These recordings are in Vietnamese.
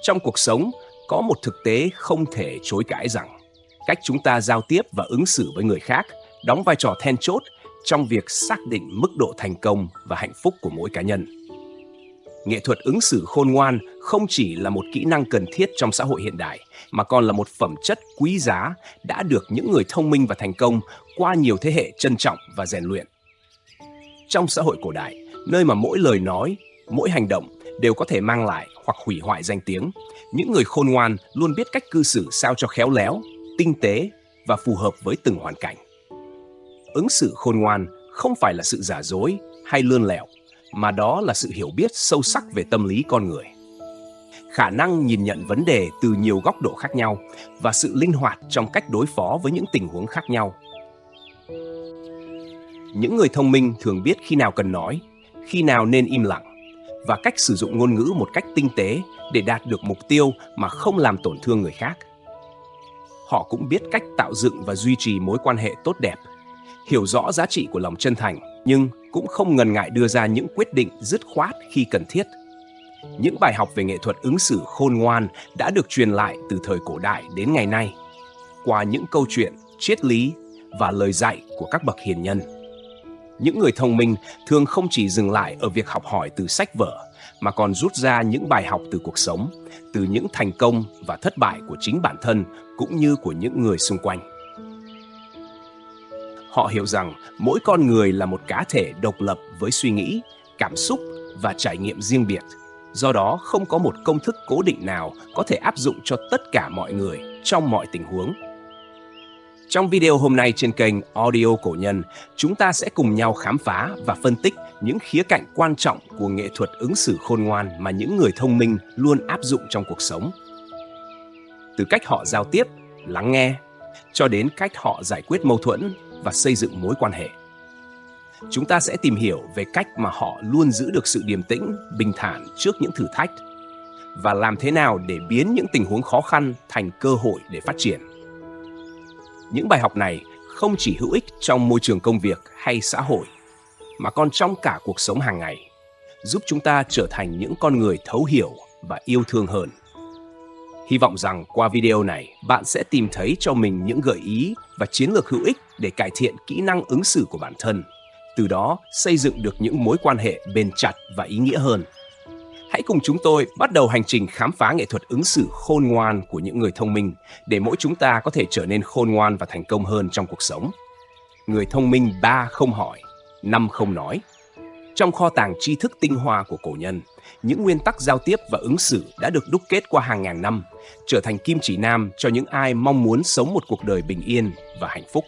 Trong cuộc sống, có một thực tế không thể chối cãi rằng cách chúng ta giao tiếp và ứng xử với người khác đóng vai trò then chốt trong việc xác định mức độ thành công và hạnh phúc của mỗi cá nhân. Nghệ thuật ứng xử khôn ngoan không chỉ là một kỹ năng cần thiết trong xã hội hiện đại, mà còn là một phẩm chất quý giá đã được những người thông minh và thành công qua nhiều thế hệ trân trọng và rèn luyện. Trong xã hội cổ đại, nơi mà mỗi lời nói, mỗi hành động đều có thể mang lại hoặc hủy hoại danh tiếng, những người khôn ngoan luôn biết cách cư xử sao cho khéo léo, tinh tế và phù hợp với từng hoàn cảnh. Ứng xử khôn ngoan không phải là sự giả dối hay lươn lẹo, mà đó là sự hiểu biết sâu sắc về tâm lý con người. Khả năng nhìn nhận vấn đề từ nhiều góc độ khác nhau và sự linh hoạt trong cách đối phó với những tình huống khác nhau. Những người thông minh thường biết khi nào cần nói, khi nào nên im lặng và cách sử dụng ngôn ngữ một cách tinh tế để đạt được mục tiêu mà không làm tổn thương người khác. Họ cũng biết cách tạo dựng và duy trì mối quan hệ tốt đẹp, hiểu rõ giá trị của lòng chân thành, nhưng cũng không ngần ngại đưa ra những quyết định dứt khoát khi cần thiết. Những bài học về nghệ thuật ứng xử khôn ngoan đã được truyền lại từ thời cổ đại đến ngày nay, qua những câu chuyện, triết lý và lời dạy của các bậc hiền nhân. Những người thông minh thường không chỉ dừng lại ở việc học hỏi từ sách vở, mà còn rút ra những bài học từ cuộc sống, từ những thành công và thất bại của chính bản thân cũng như của những người xung quanh. Họ hiểu rằng mỗi con người là một cá thể độc lập với suy nghĩ, cảm xúc và trải nghiệm riêng biệt. Do đó, không có một công thức cố định nào có thể áp dụng cho tất cả mọi người trong mọi tình huống. Trong video hôm nay trên kênh Audio Cổ Nhân, chúng ta sẽ cùng nhau khám phá và phân tích những khía cạnh quan trọng của nghệ thuật ứng xử khôn ngoan mà những người thông minh luôn áp dụng trong cuộc sống. Từ cách họ giao tiếp, lắng nghe, cho đến cách họ giải quyết mâu thuẫn và xây dựng mối quan hệ. Chúng ta sẽ tìm hiểu về cách mà họ luôn giữ được sự điềm tĩnh, bình thản trước những thử thách và làm thế nào để biến những tình huống khó khăn thành cơ hội để phát triển. Những bài học này không chỉ hữu ích trong môi trường công việc hay xã hội, mà còn trong cả cuộc sống hàng ngày, giúp chúng ta trở thành những con người thấu hiểu và yêu thương hơn. Hy vọng rằng qua video này, bạn sẽ tìm thấy cho mình những gợi ý và chiến lược hữu ích để cải thiện kỹ năng ứng xử của bản thân, từ đó xây dựng được những mối quan hệ bền chặt và ý nghĩa hơn. Hãy cùng chúng tôi bắt đầu hành trình khám phá nghệ thuật ứng xử khôn ngoan của những người thông minh để mỗi chúng ta có thể trở nên khôn ngoan và thành công hơn trong cuộc sống. Người thông minh 3 không hỏi, 5 không nói. Trong kho tàng tri thức tinh hoa của cổ nhân, những nguyên tắc giao tiếp và ứng xử đã được đúc kết qua hàng ngàn năm, trở thành kim chỉ nam cho những ai mong muốn sống một cuộc đời bình yên và hạnh phúc.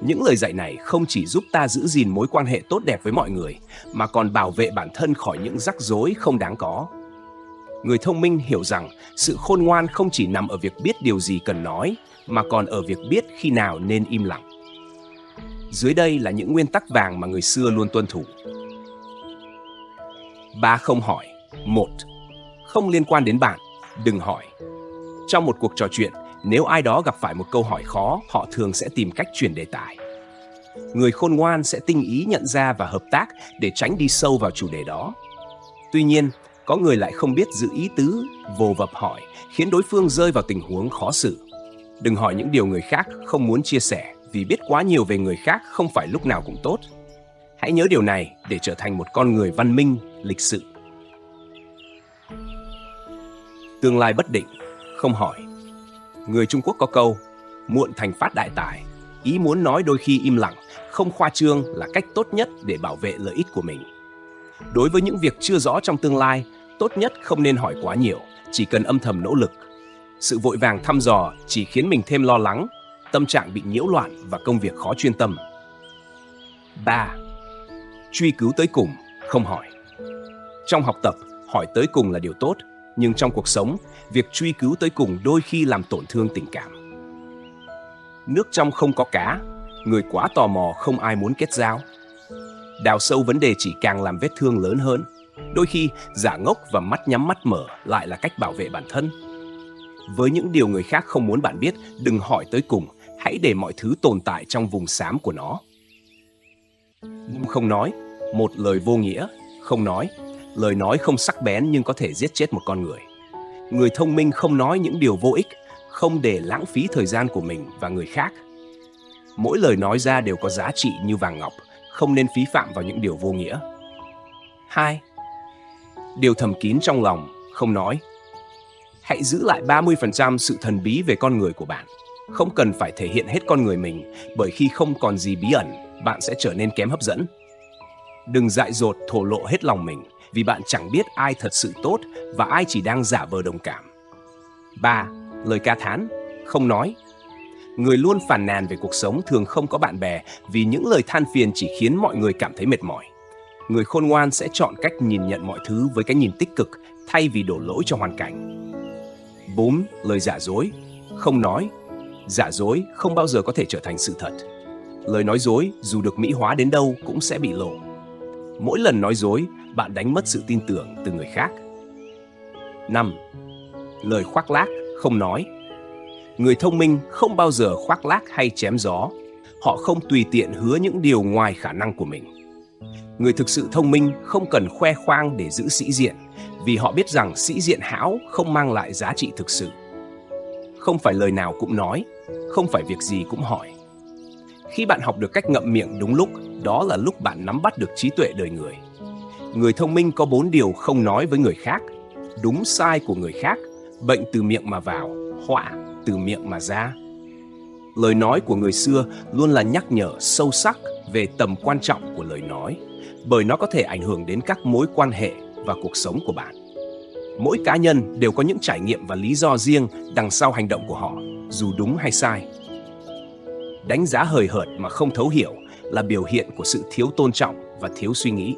Những lời dạy này không chỉ giúp ta giữ gìn mối quan hệ tốt đẹp với mọi người, mà còn bảo vệ bản thân khỏi những rắc rối không đáng có. Người thông minh hiểu rằng sự khôn ngoan không chỉ nằm ở việc biết điều gì cần nói, mà còn ở việc biết khi nào nên im lặng. Dưới đây là những nguyên tắc vàng mà người xưa luôn tuân thủ. 3 không hỏi. 1. Không liên quan đến bạn, đừng hỏi. Trong một cuộc trò chuyện, nếu ai đó gặp phải một câu hỏi khó, họ thường sẽ tìm cách chuyển đề tài. Người khôn ngoan sẽ tinh ý nhận ra và hợp tác để tránh đi sâu vào chủ đề đó. Tuy nhiên, có người lại không biết giữ ý tứ, vồ vập hỏi, khiến đối phương rơi vào tình huống khó xử. Đừng hỏi những điều người khác không muốn chia sẻ, vì biết quá nhiều về người khác không phải lúc nào cũng tốt. Hãy nhớ điều này để trở thành một con người văn minh, lịch sự. Tương lai bất định, không hỏi. Người Trung Quốc có câu, muộn thành phát đại tài. Ý muốn nói đôi khi im lặng, không khoa trương là cách tốt nhất để bảo vệ lợi ích của mình. Đối với những việc chưa rõ trong tương lai, tốt nhất không nên hỏi quá nhiều, chỉ cần âm thầm nỗ lực. Sự vội vàng thăm dò chỉ khiến mình thêm lo lắng, tâm trạng bị nhiễu loạn và công việc khó chuyên tâm. 3. Truy cứu tới cùng, không hỏi. Trong học tập, hỏi tới cùng là điều tốt, nhưng trong cuộc sống, việc truy cứu tới cùng đôi khi làm tổn thương tình cảm. Nước trong không có cá, người quá tò mò không ai muốn kết giao. Đào sâu vấn đề chỉ càng làm vết thương lớn hơn. Đôi khi, giả ngốc và mắt nhắm mắt mở lại là cách bảo vệ bản thân. Với những điều người khác không muốn bạn biết, đừng hỏi tới cùng, hãy để mọi thứ tồn tại trong vùng xám của nó. Không nói, một lời vô nghĩa, không nói. Lời nói không sắc bén nhưng có thể giết chết một con người. Người thông minh không nói những điều vô ích, không để lãng phí thời gian của mình và người khác. Mỗi lời nói ra đều có giá trị như vàng ngọc, không nên phí phạm vào những điều vô nghĩa. 2. Điều thầm kín trong lòng, không nói. Hãy giữ lại 30% sự thần bí về con người của bạn. Không cần phải thể hiện hết con người mình, bởi khi không còn gì bí ẩn, bạn sẽ trở nên kém hấp dẫn. Đừng dại dột thổ lộ hết lòng mình, vì bạn chẳng biết ai thật sự tốt và ai chỉ đang giả vờ đồng cảm. 3. Lời ca thán, không nói. Người luôn phàn nàn về cuộc sống thường không có bạn bè, vì những lời than phiền chỉ khiến mọi người cảm thấy mệt mỏi. Người khôn ngoan sẽ chọn cách nhìn nhận mọi thứ với cái nhìn tích cực thay vì đổ lỗi cho hoàn cảnh. 4. Lời giả dối, không nói. Giả dối không bao giờ có thể trở thành sự thật. Lời nói dối dù được mỹ hóa đến đâu cũng sẽ bị lộ. Mỗi lần nói dối, bạn đánh mất sự tin tưởng từ người khác. 5. Lời khoác lác, không nói. Người thông minh không bao giờ khoác lác hay chém gió. Họ không tùy tiện hứa những điều ngoài khả năng của mình. Người thực sự thông minh không cần khoe khoang để giữ sĩ diện, vì họ biết rằng sĩ diện hão không mang lại giá trị thực sự. Không phải lời nào cũng nói, không phải việc gì cũng hỏi. Khi bạn học được cách ngậm miệng đúng lúc, đó là lúc bạn nắm bắt được trí tuệ đời người. Người thông minh có 4 điều không nói với người khác: đúng sai của người khác, bệnh từ miệng mà vào, họa từ miệng mà ra. Lời nói của người xưa luôn là nhắc nhở sâu sắc về tầm quan trọng của lời nói, bởi nó có thể ảnh hưởng đến các mối quan hệ và cuộc sống của bạn. Mỗi cá nhân đều có những trải nghiệm và lý do riêng đằng sau hành động của họ, dù đúng hay sai. Đánh giá hời hợt mà không thấu hiểu là biểu hiện của sự thiếu tôn trọng và thiếu suy nghĩ.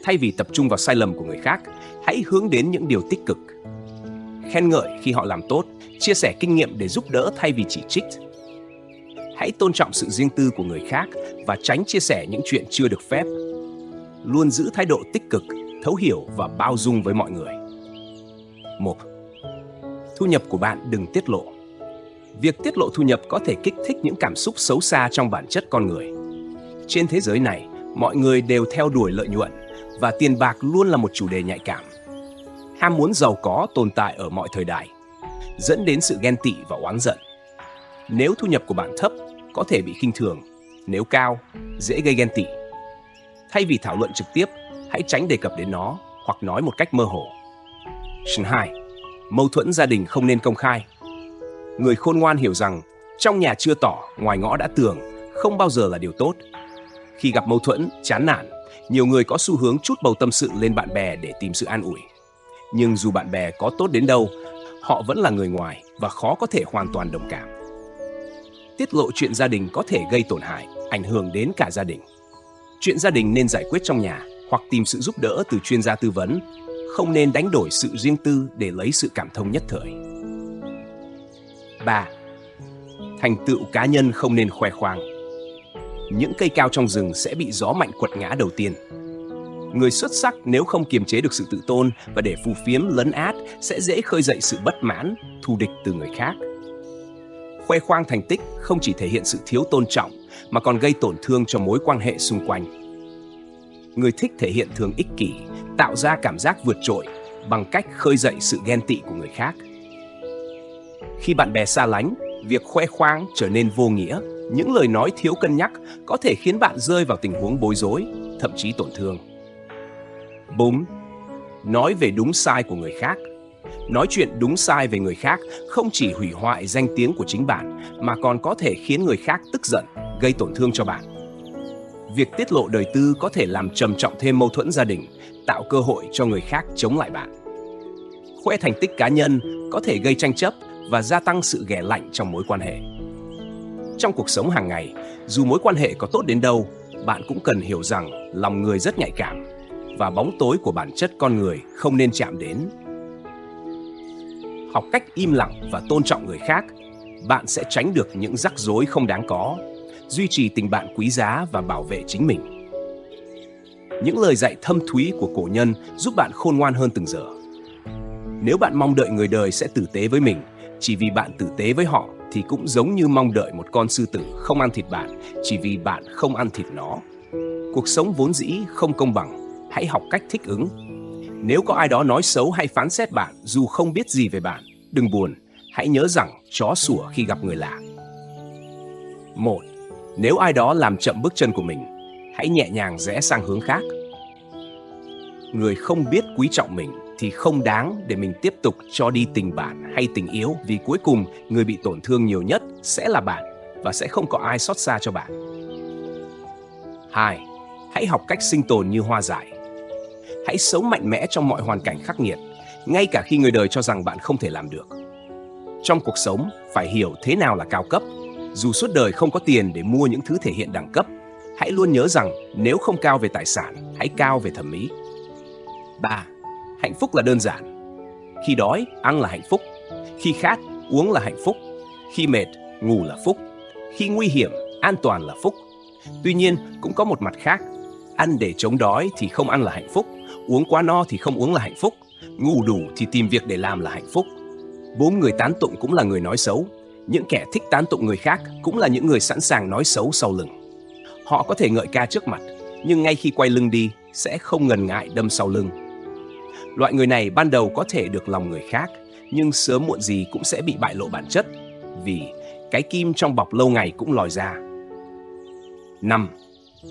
Thay vì tập trung vào sai lầm của người khác, hãy hướng đến những điều tích cực. Khen ngợi khi họ làm tốt, chia sẻ kinh nghiệm để giúp đỡ thay vì chỉ trích. Hãy tôn trọng sự riêng tư của người khác và tránh chia sẻ những chuyện chưa được phép. Luôn giữ thái độ tích cực, thấu hiểu và bao dung với mọi người. 1. Thu nhập của bạn đừng tiết lộ. Việc tiết lộ thu nhập có thể kích thích những cảm xúc xấu xa trong bản chất con người. Trên thế giới này, mọi người đều theo đuổi lợi nhuận và tiền bạc luôn là một chủ đề nhạy cảm. Ham muốn giàu có tồn tại ở mọi thời đại, dẫn đến sự ghen tị và oán giận. Nếu thu nhập của bạn thấp, có thể bị khinh thường; nếu cao, dễ gây ghen tị. Thay vì thảo luận trực tiếp, hãy tránh đề cập đến nó hoặc nói một cách mơ hồ. 2. Mâu thuẫn gia đình không nên công khai. Người khôn ngoan hiểu rằng trong nhà chưa tỏ, ngoài ngõ đã tường không bao giờ là điều tốt. Khi gặp mâu thuẫn, chán nản, nhiều người có xu hướng trút bầu tâm sự lên bạn bè để tìm sự an ủi. Nhưng dù bạn bè có tốt đến đâu, họ vẫn là người ngoài và khó có thể hoàn toàn đồng cảm. Tiết lộ chuyện gia đình có thể gây tổn hại, ảnh hưởng đến cả gia đình. Chuyện gia đình nên giải quyết trong nhà hoặc tìm sự giúp đỡ từ chuyên gia tư vấn, không nên đánh đổi sự riêng tư để lấy sự cảm thông nhất thời. 3. Thành tựu cá nhân không nên khoe khoang. Những cây cao trong rừng sẽ bị gió mạnh quật ngã đầu tiên. Người xuất sắc nếu không kiềm chế được sự tự tôn và để phù phiếm lấn át sẽ dễ khơi dậy sự bất mãn, thù địch từ người khác. Khoe khoang thành tích không chỉ thể hiện sự thiếu tôn trọng mà còn gây tổn thương cho mối quan hệ xung quanh. Người thích thể hiện thường ích kỷ, tạo ra cảm giác vượt trội bằng cách khơi dậy sự ghen tị của người khác. Khi bạn bè xa lánh, việc khoe khoang trở nên vô nghĩa. Những lời nói thiếu cân nhắc có thể khiến bạn rơi vào tình huống bối rối, thậm chí tổn thương. 4. Nói về đúng sai của người khác. Nói chuyện đúng sai về người khác không chỉ hủy hoại danh tiếng của chính bạn, mà còn có thể khiến người khác tức giận, gây tổn thương cho bạn. Việc tiết lộ đời tư có thể làm trầm trọng thêm mâu thuẫn gia đình, tạo cơ hội cho người khác chống lại bạn. Khoe thành tích cá nhân có thể gây tranh chấp và gia tăng sự ghẻ lạnh trong mối quan hệ. Trong cuộc sống hàng ngày, dù mối quan hệ có tốt đến đâu, bạn cũng cần hiểu rằng lòng người rất nhạy cảm và bóng tối của bản chất con người không nên chạm đến. Học cách im lặng và tôn trọng người khác, bạn sẽ tránh được những rắc rối không đáng có, duy trì tình bạn quý giá và bảo vệ chính mình. Những lời dạy thâm thúy của cổ nhân giúp bạn khôn ngoan hơn từng giờ. Nếu bạn mong đợi người đời sẽ tử tế với mình, chỉ vì bạn tử tế với họ, thì cũng giống như mong đợi một con sư tử không ăn thịt bạn, chỉ vì bạn không ăn thịt nó. Cuộc sống vốn dĩ không công bằng, hãy học cách thích ứng. Nếu có ai đó nói xấu hay phán xét bạn dù không biết gì về bạn, đừng buồn, hãy nhớ rằng chó sủa khi gặp người lạ. 1. Nếu ai đó làm chậm bước chân của mình, hãy nhẹ nhàng rẽ sang hướng khác. Người không biết quý trọng mình thì không đáng để mình tiếp tục cho đi tình bạn hay tình yêu, vì cuối cùng người bị tổn thương nhiều nhất sẽ là bạn và sẽ không có ai xót xa cho bạn. 2. Hãy học cách sinh tồn như hoa dại. Hãy sống mạnh mẽ trong mọi hoàn cảnh khắc nghiệt, ngay cả khi người đời cho rằng bạn không thể làm được. Trong cuộc sống, phải hiểu thế nào là cao cấp. Dù suốt đời không có tiền để mua những thứ thể hiện đẳng cấp, hãy luôn nhớ rằng nếu không cao về tài sản, hãy cao về thẩm mỹ. 3. Hạnh phúc là đơn giản. Khi đói, ăn là hạnh phúc. Khi khát, uống là hạnh phúc. Khi mệt, ngủ là phúc. Khi nguy hiểm, an toàn là phúc. Tuy nhiên, cũng có một mặt khác. Ăn để chống đói thì không ăn là hạnh phúc. Uống quá no thì không uống là hạnh phúc. Ngủ đủ thì tìm việc để làm là hạnh phúc. 4 người tán tụng cũng là người nói xấu. Những kẻ thích tán tụng người khác cũng là những người sẵn sàng nói xấu sau lưng. Họ có thể ngợi ca trước mặt, nhưng ngay khi quay lưng đi, sẽ không ngần ngại đâm sau lưng. Loại người này ban đầu có thể được lòng người khác, nhưng sớm muộn gì cũng sẽ bị bại lộ bản chất, vì cái kim trong bọc lâu ngày cũng lòi ra. 5.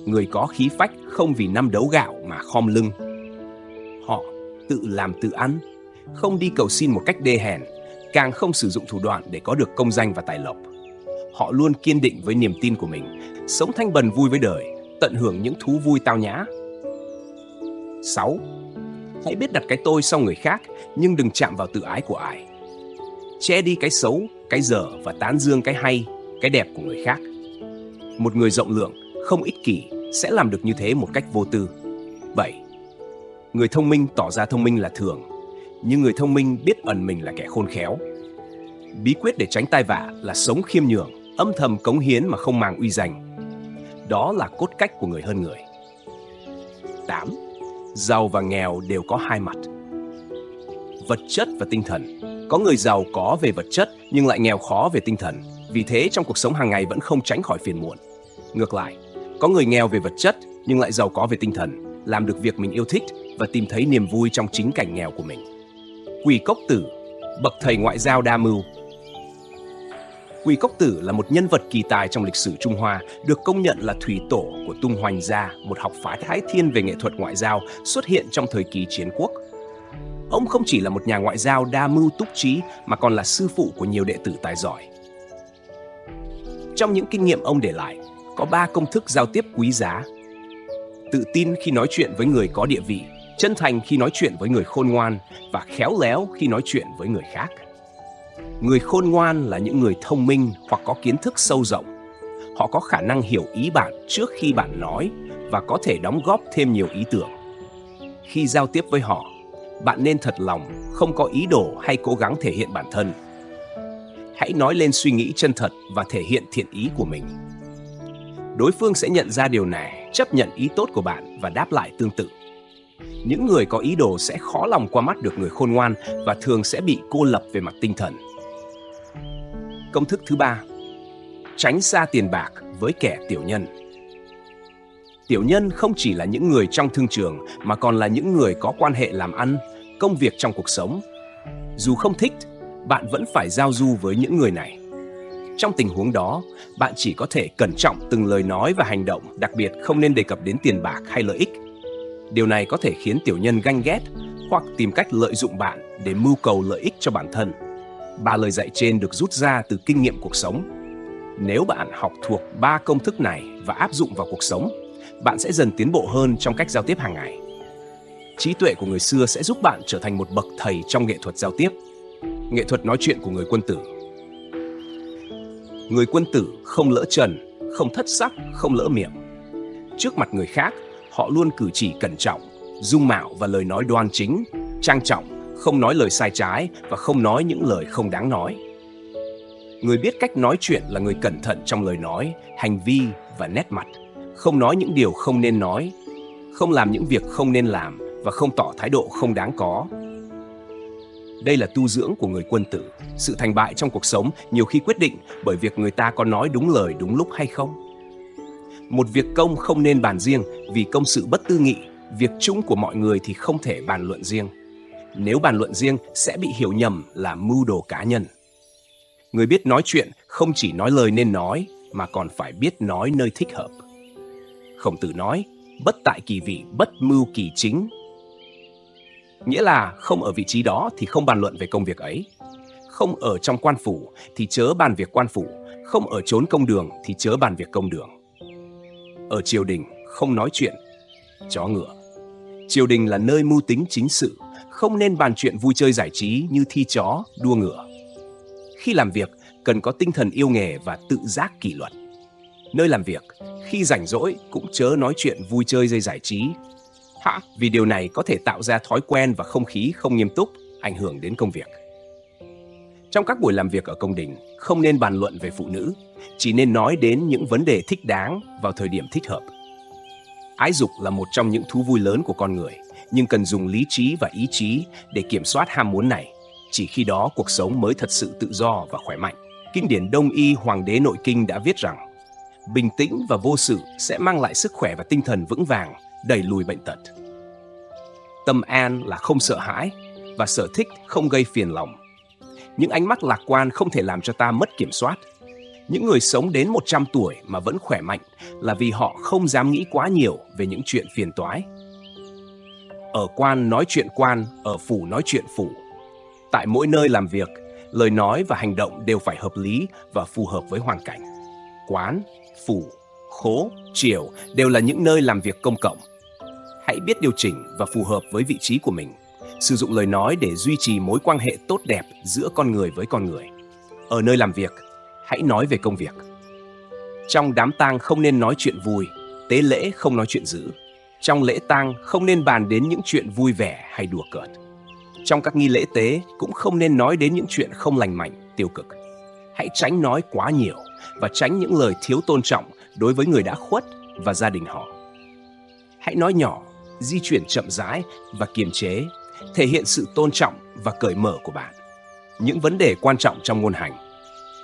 Người có khí phách không vì năm đấu gạo mà khom lưng. Họ tự làm tự ăn, không đi cầu xin một cách đê hèn, càng không sử dụng thủ đoạn để có được công danh và tài lộc. Họ luôn kiên định với niềm tin của mình, sống thanh bần vui với đời, tận hưởng những thú vui tao nhã. 6. Hãy biết đặt cái tôi sau người khác, nhưng đừng chạm vào tự ái của ai. Che đi cái xấu, cái dở và tán dương cái hay, cái đẹp của người khác. Một người rộng lượng, không ích kỷ sẽ làm được như thế một cách vô tư. 7. Người thông minh tỏ ra thông minh là thường, nhưng người thông minh biết ẩn mình là kẻ khôn khéo. Bí quyết để tránh tai vạ là sống khiêm nhường, âm thầm cống hiến mà không màng uy danh. Đó là cốt cách của người hơn người. 8. Giàu và nghèo đều có hai mặt. Vật chất và tinh thần. Có người giàu có về vật chất nhưng lại nghèo khó về tinh thần. Vì thế trong cuộc sống hàng ngày vẫn không tránh khỏi phiền muộn. Ngược lại, có người nghèo về vật chất nhưng lại giàu có về tinh thần, làm được việc mình yêu thích và tìm thấy niềm vui trong chính cảnh nghèo của mình. Quỳ Cốc Tử, bậc thầy ngoại giao đa mưu. Quỳ Cốc Tử là một nhân vật kỳ tài trong lịch sử Trung Hoa, được công nhận là thủy tổ của Tung Hoành Gia, một học phái thái thiên về nghệ thuật ngoại giao xuất hiện trong thời kỳ chiến quốc. Ông không chỉ là một nhà ngoại giao đa mưu túc trí mà còn là sư phụ của nhiều đệ tử tài giỏi. Trong những kinh nghiệm ông để lại, có 3 công thức giao tiếp quý giá. Tự tin khi nói chuyện với người có địa vị, chân thành khi nói chuyện với người khôn ngoan và khéo léo khi nói chuyện với người khác. Người khôn ngoan là những người thông minh hoặc có kiến thức sâu rộng. Họ có khả năng hiểu ý bạn trước khi bạn nói và có thể đóng góp thêm nhiều ý tưởng. Khi giao tiếp với họ, bạn nên thật lòng, không có ý đồ hay cố gắng thể hiện bản thân. Hãy nói lên suy nghĩ chân thật và thể hiện thiện ý của mình. Đối phương sẽ nhận ra điều này, chấp nhận ý tốt của bạn và đáp lại tương tự. Những người có ý đồ sẽ khó lòng qua mắt được người khôn ngoan và thường sẽ bị cô lập về mặt tinh thần. Công thức thứ 3. Tránh xa tiền bạc với kẻ tiểu nhân. Tiểu nhân không chỉ là những người trong thương trường mà còn là những người có quan hệ làm ăn, công việc trong cuộc sống. Dù không thích, bạn vẫn phải giao du với những người này. Trong tình huống đó, bạn chỉ có thể cẩn trọng từng lời nói và hành động, đặc biệt không nên đề cập đến tiền bạc hay lợi ích. Điều này có thể khiến tiểu nhân ganh ghét hoặc tìm cách lợi dụng bạn để mưu cầu lợi ích cho bản thân. 3 lời dạy trên được rút ra từ kinh nghiệm cuộc sống. Nếu bạn học thuộc 3 công thức này và áp dụng vào cuộc sống, bạn sẽ dần tiến bộ hơn trong cách giao tiếp hàng ngày. Trí tuệ của người xưa sẽ giúp bạn trở thành một bậc thầy trong nghệ thuật giao tiếp. Nghệ thuật nói chuyện của người quân tử. Người quân tử không lỡ trần, không thất sắc, không lỡ miệng. Trước mặt người khác, họ luôn cử chỉ cẩn trọng, dung mạo và lời nói đoan chính, trang trọng, không nói lời sai trái và không nói những lời không đáng nói. Người biết cách nói chuyện là người cẩn thận trong lời nói, hành vi và nét mặt, không nói những điều không nên nói, không làm những việc không nên làm và không tỏ thái độ không đáng có. Đây là tu dưỡng của người quân tử. Sự thành bại trong cuộc sống nhiều khi quyết định bởi việc người ta có nói đúng lời đúng lúc hay không. Một việc công không nên bàn riêng vì công sự bất tư nghị, Việc chung của mọi người thì không thể bàn luận riêng. Nếu bàn luận riêng sẽ bị hiểu nhầm là mưu đồ cá nhân. Người biết nói chuyện không chỉ nói lời nên nói mà còn phải biết nói nơi thích hợp. Khổng Tử nói, bất tại kỳ vị, bất mưu kỳ chính. Nghĩa là không ở vị trí đó thì không bàn luận về công việc ấy. Không ở trong quan phủ thì chớ bàn việc quan phủ, không ở chốn công đường thì chớ bàn việc công đường. Ở triều đình không nói chuyện chó ngựa. Triều đình là nơi mưu tính chính sự, không nên bàn chuyện vui chơi giải trí như thi chó, đua ngựa. Khi làm việc, cần có tinh thần yêu nghề và tự giác kỷ luật. Nơi làm việc, khi rảnh rỗi cũng chớ nói chuyện vui chơi dây giải trí. Vì điều này có thể tạo ra thói quen và không khí không nghiêm túc, ảnh hưởng đến công việc. Trong các buổi làm việc ở công đình, không nên bàn luận về phụ nữ, chỉ nên nói đến những vấn đề thích đáng vào thời điểm thích hợp. Ái dục là một trong những thú vui lớn của con người, nhưng cần dùng lý trí và ý chí để kiểm soát ham muốn này. Chỉ khi đó cuộc sống mới thật sự tự do và khỏe mạnh. Kinh điển Đông y Hoàng đế Nội Kinh đã viết rằng, bình tĩnh và vô sự sẽ mang lại sức khỏe và tinh thần vững vàng, đẩy lùi bệnh tật. Tâm an là không sợ hãi và sở thích không gây phiền lòng. Những ánh mắt lạc quan không thể làm cho ta mất kiểm soát. Những người sống đến 100 tuổi mà vẫn khỏe mạnh là vì họ không dám nghĩ quá nhiều về những chuyện phiền toái. Ở quan nói chuyện quan, ở phủ nói chuyện phủ. Tại mỗi nơi làm việc, lời nói và hành động đều phải hợp lý và phù hợp với hoàn cảnh. Quán, phủ, khố, triều đều là những nơi làm việc công cộng. Hãy biết điều chỉnh và phù hợp với vị trí của mình. Sử dụng lời nói để duy trì mối quan hệ tốt đẹp giữa con người với con người. Ở nơi làm việc, hãy nói về công việc. Trong đám tang không nên nói chuyện vui, tế lễ không nói chuyện dữ. Trong lễ tang không nên bàn đến những chuyện vui vẻ hay đùa cợt. Trong các nghi lễ tế cũng không nên nói đến những chuyện không lành mạnh, tiêu cực. Hãy tránh nói quá nhiều và tránh những lời thiếu tôn trọng đối với người đã khuất và gia đình họ. Hãy nói nhỏ, di chuyển chậm rãi và kiềm chế, thể hiện sự tôn trọng và cởi mở của bạn. Những vấn đề quan trọng trong ngôn hành.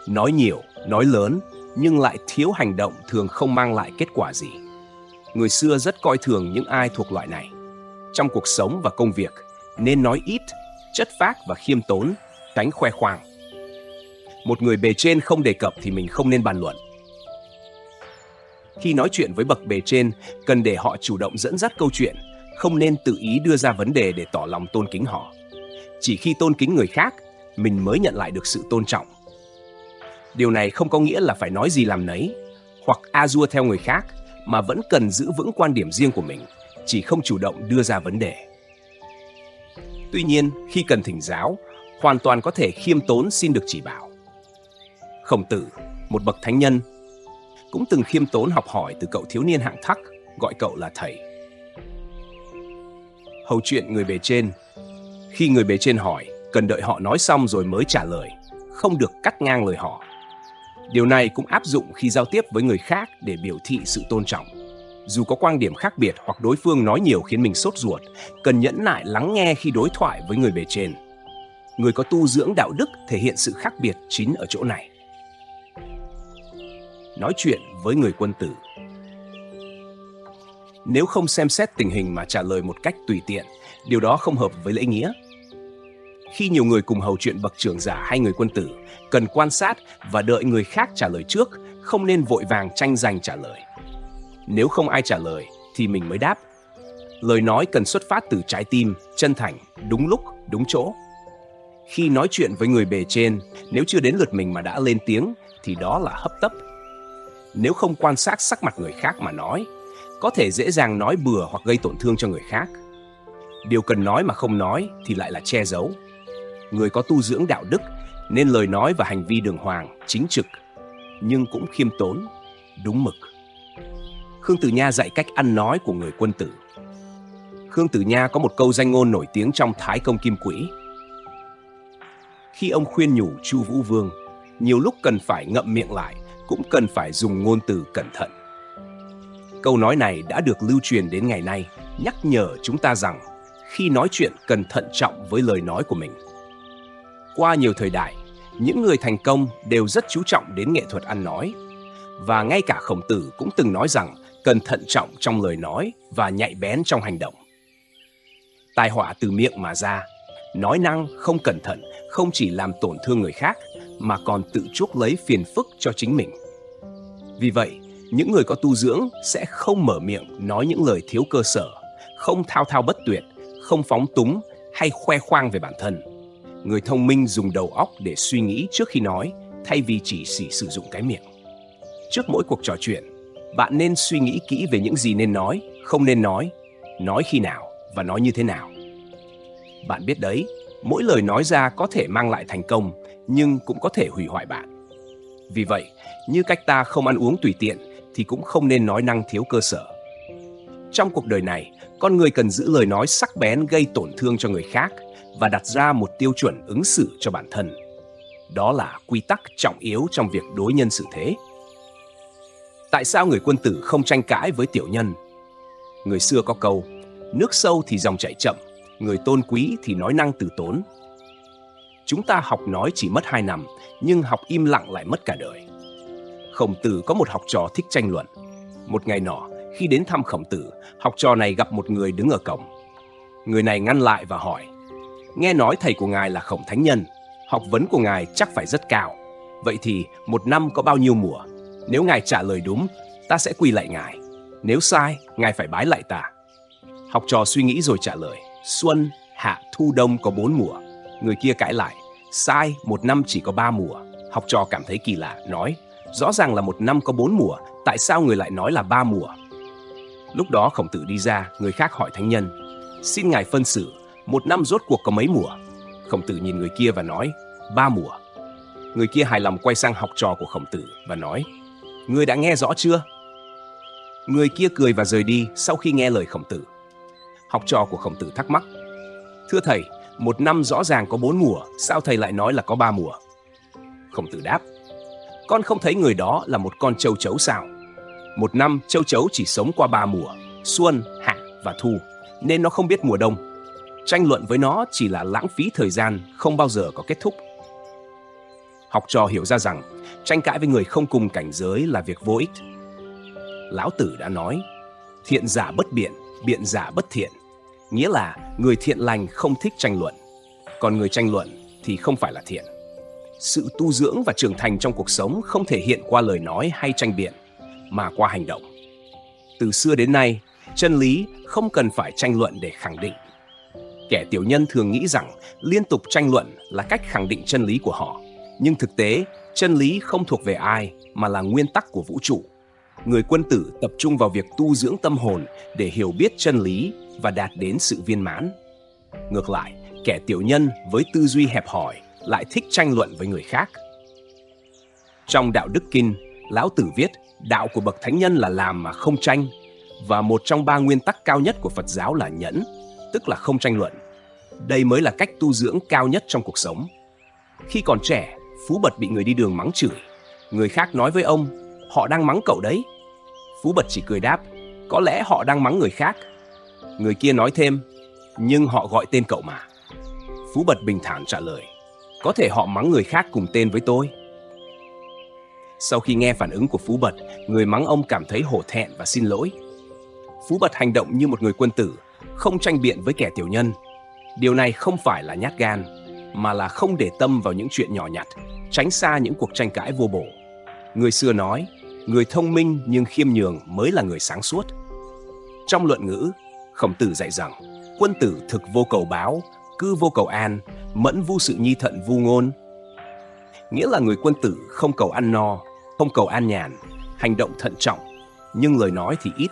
Nói nhiều, nói lớn nhưng lại thiếu hành động thường không mang lại kết quả gì. Người xưa rất coi thường những ai thuộc loại này. Trong cuộc sống và công việc, nên nói ít, chất phác và khiêm tốn, tránh khoe khoang. Một người bề trên không đề cập thì mình không nên bàn luận. Khi nói chuyện với bậc bề trên, cần để họ chủ động dẫn dắt câu chuyện, không nên tự ý đưa ra vấn đề để tỏ lòng tôn kính họ. Chỉ khi tôn kính người khác, mình mới nhận lại được sự tôn trọng. Điều này không có nghĩa là phải nói gì làm nấy, hoặc a dua theo người khác, mà vẫn cần giữ vững quan điểm riêng của mình, chỉ không chủ động đưa ra vấn đề. Tuy nhiên, khi cần thỉnh giáo, hoàn toàn có thể khiêm tốn xin được chỉ bảo. Khổng Tử, một bậc thánh nhân, cũng từng khiêm tốn học hỏi từ cậu thiếu niên hạng thắc, gọi cậu là thầy. Hầu chuyện người bề trên. Khi người bề trên hỏi, cần đợi họ nói xong rồi mới trả lời, không được cắt ngang lời họ. Điều này cũng áp dụng khi giao tiếp với người khác để biểu thị sự tôn trọng. Dù có quan điểm khác biệt hoặc đối phương nói nhiều khiến mình sốt ruột, cần nhẫn nại lắng nghe khi đối thoại với người bề trên. Người có tu dưỡng đạo đức thể hiện sự khác biệt chính ở chỗ này. Nói chuyện với người quân tử. Nếu không xem xét tình hình mà trả lời một cách tùy tiện, điều đó không hợp với lễ nghĩa. Khi nhiều người cùng hầu chuyện bậc trưởng giả hay người quân tử, cần quan sát và đợi người khác trả lời trước, không nên vội vàng tranh giành trả lời. Nếu không ai trả lời, thì mình mới đáp. Lời nói cần xuất phát từ trái tim, chân thành, đúng lúc, đúng chỗ. Khi nói chuyện với người bề trên, nếu chưa đến lượt mình mà đã lên tiếng, thì đó là hấp tấp. Nếu không quan sát sắc mặt người khác mà nói, có thể dễ dàng nói bừa hoặc gây tổn thương cho người khác. Điều cần nói mà không nói thì lại là che giấu. Người có tu dưỡng đạo đức nên lời nói và hành vi đường hoàng, chính trực, nhưng cũng khiêm tốn, đúng mực. Khương Tử Nha dạy cách ăn nói của người quân tử. Khương Tử Nha có một câu danh ngôn nổi tiếng trong Thái Công Kim Quỹ. Khi ông khuyên nhủ Chu Vũ Vương, nhiều lúc cần phải ngậm miệng lại, cũng cần phải dùng ngôn từ cẩn thận. Câu nói này đã được lưu truyền đến ngày nay, nhắc nhở chúng ta rằng khi nói chuyện cần thận trọng với lời nói của mình. Qua nhiều thời đại, những người thành công đều rất chú trọng đến nghệ thuật ăn nói. Và ngay cả Khổng Tử cũng từng nói rằng cần thận trọng trong lời nói và nhạy bén trong hành động. Tai họa từ miệng mà ra, nói năng không cẩn thận không chỉ làm tổn thương người khác mà còn tự chuốc lấy phiền phức cho chính mình. Vì vậy, những người có tu dưỡng sẽ không mở miệng nói những lời thiếu cơ sở, không thao thao bất tuyệt, không phóng túng hay khoe khoang về bản thân. Người thông minh dùng đầu óc để suy nghĩ trước khi nói, thay vì chỉ sử dụng cái miệng. Trước mỗi cuộc trò chuyện, bạn nên suy nghĩ kỹ về những gì nên nói, không nên nói khi nào và nói như thế nào. Bạn biết đấy, mỗi lời nói ra có thể mang lại thành công, nhưng cũng có thể hủy hoại bạn. Vì vậy, như cách ta không ăn uống tùy tiện, thì cũng không nên nói năng thiếu cơ sở. Trong cuộc đời này, con người cần giữ lời nói sắc bén gây tổn thương cho người khác và đặt ra một tiêu chuẩn ứng xử cho bản thân. Đó là quy tắc trọng yếu trong việc đối nhân xử thế. Tại sao người quân tử không tranh cãi với tiểu nhân? Người xưa có câu, nước sâu thì dòng chảy chậm, người tôn quý thì nói năng từ tốn. Chúng ta học nói chỉ mất 2 năm, nhưng học im lặng lại mất cả đời. Khổng Tử có một học trò thích tranh luận. Một ngày nọ, khi đến thăm Khổng Tử, học trò này gặp một người đứng ở cổng. Người này ngăn lại và hỏi, nghe nói thầy của ngài là Khổng Thánh Nhân, học vấn của ngài chắc phải rất cao. Vậy thì 1 năm có bao nhiêu mùa? Nếu ngài trả lời đúng, ta sẽ quỳ lạy ngài. Nếu sai, ngài phải bái lạy ta. Học trò suy nghĩ rồi trả lời, xuân, hạ, thu, đông có 4 mùa. Người kia cãi lại, sai, 1 năm chỉ có 3 mùa. Học trò cảm thấy kỳ lạ, nói, rõ ràng là 1 năm có 4 mùa, tại sao người lại nói là 3 mùa? Lúc đó Khổng Tử đi ra, người khác hỏi Thánh Nhân, xin ngài phân xử, 1 năm rốt cuộc có mấy mùa? Khổng Tử nhìn người kia và nói, 3 mùa. Người kia hài lòng quay sang học trò của Khổng Tử và nói, ngươi đã nghe rõ chưa? Người kia cười và rời đi sau khi nghe lời Khổng Tử. Học trò của Khổng Tử thắc mắc, thưa thầy, 1 năm rõ ràng có 4 mùa, sao thầy lại nói là có 3 mùa? Khổng Tử đáp, con không thấy người đó là một con châu chấu sao? 1 năm châu chấu chỉ sống qua 3 mùa, xuân, hạ và thu, nên nó không biết mùa đông. Tranh luận với nó chỉ là lãng phí thời gian, không bao giờ có kết thúc. Học trò hiểu ra rằng tranh cãi với người không cùng cảnh giới là việc vô ích. Lão Tử đã nói, thiện giả bất biện, biện giả bất thiện. Nghĩa là người thiện lành không thích tranh luận, còn người tranh luận thì không phải là thiện. Sự tu dưỡng và trưởng thành trong cuộc sống không thể hiện qua lời nói hay tranh biện, mà qua hành động. Từ xưa đến nay, chân lý không cần phải tranh luận để khẳng định. Kẻ tiểu nhân thường nghĩ rằng liên tục tranh luận là cách khẳng định chân lý của họ. Nhưng thực tế, chân lý không thuộc về ai mà là nguyên tắc của vũ trụ. Người quân tử tập trung vào việc tu dưỡng tâm hồn để hiểu biết chân lý và đạt đến sự viên mãn. Ngược lại, kẻ tiểu nhân với tư duy hẹp hòi lại thích tranh luận với người khác. Trong Đạo Đức Kinh, Lão Tử viết, đạo của bậc thánh nhân là làm mà không tranh, và một trong 3 nguyên tắc cao nhất của Phật giáo là nhẫn, tức là không tranh luận. Đây mới là cách tu dưỡng cao nhất trong cuộc sống. Khi còn trẻ, Phú Bật bị người đi đường mắng chửi. Người khác nói với ông, họ đang mắng cậu đấy. Phú Bật chỉ cười đáp, có lẽ họ đang mắng người khác. Người kia nói thêm, nhưng họ gọi tên cậu mà. Phú Bật bình thản trả lời, có thể họ mắng người khác cùng tên với tôi. Sau khi nghe phản ứng của Phú Bật, người mắng ông cảm thấy hổ thẹn và xin lỗi. Phú Bật hành động như một người quân tử, không tranh biện với kẻ tiểu nhân. Điều này không phải là nhát gan, mà là không để tâm vào những chuyện nhỏ nhặt, tránh xa những cuộc tranh cãi vô bổ. Người xưa nói, người thông minh nhưng khiêm nhường mới là người sáng suốt. Trong Luận Ngữ, Khổng Tử dạy rằng, quân tử thực vô cầu báo, cư vô cầu an, mẫn vu sự nhi thận vu ngôn. Nghĩa là người quân tử không cầu ăn no, không cầu an nhàn, hành động thận trọng, nhưng lời nói thì ít.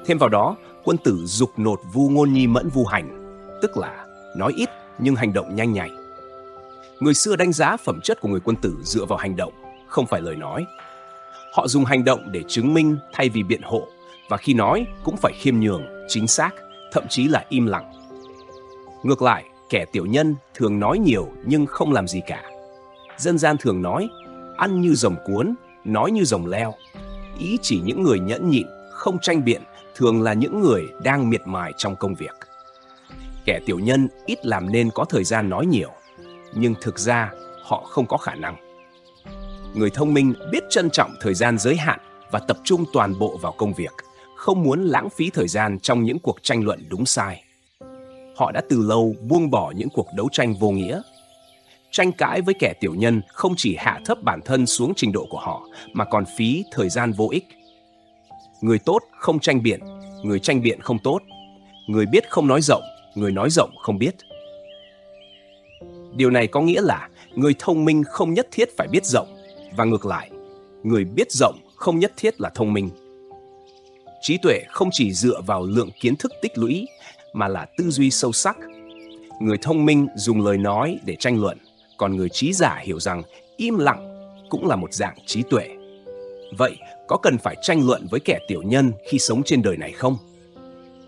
Thêm vào đó, quân tử dục nột vu ngôn nhi mẫn vu hành, tức là nói ít nhưng hành động nhanh nhạy. Người xưa đánh giá phẩm chất của người quân tử dựa vào hành động, không phải lời nói. Họ dùng hành động để chứng minh thay vì biện hộ, và khi nói cũng phải khiêm nhường, chính xác, thậm chí là im lặng. Ngược lại, kẻ tiểu nhân thường nói nhiều nhưng không làm gì cả. Dân gian thường nói, ăn như rồng cuốn, nói như rồng leo. Ý chỉ những người nhẫn nhịn, không tranh biện, thường là những người đang miệt mài trong công việc. Kẻ tiểu nhân ít làm nên có thời gian nói nhiều, nhưng thực ra họ không có khả năng. Người thông minh biết trân trọng thời gian giới hạn và tập trung toàn bộ vào công việc, không muốn lãng phí thời gian trong những cuộc tranh luận đúng sai. Họ đã từ lâu buông bỏ những cuộc đấu tranh vô nghĩa. Tranh cãi với kẻ tiểu nhân không chỉ hạ thấp bản thân xuống trình độ của họ, mà còn phí thời gian vô ích. Người tốt không tranh biện, người tranh biện không tốt. Người biết không nói rộng, người nói rộng không biết. Điều này có nghĩa là người thông minh không nhất thiết phải biết rộng, và ngược lại, người biết rộng không nhất thiết là thông minh. Trí tuệ không chỉ dựa vào lượng kiến thức tích lũy, mà là tư duy sâu sắc. Người thông minh dùng lời nói để tranh luận, còn người trí giả hiểu rằng im lặng cũng là một dạng trí tuệ. Vậy, có cần phải tranh luận với kẻ tiểu nhân khi sống trên đời này không?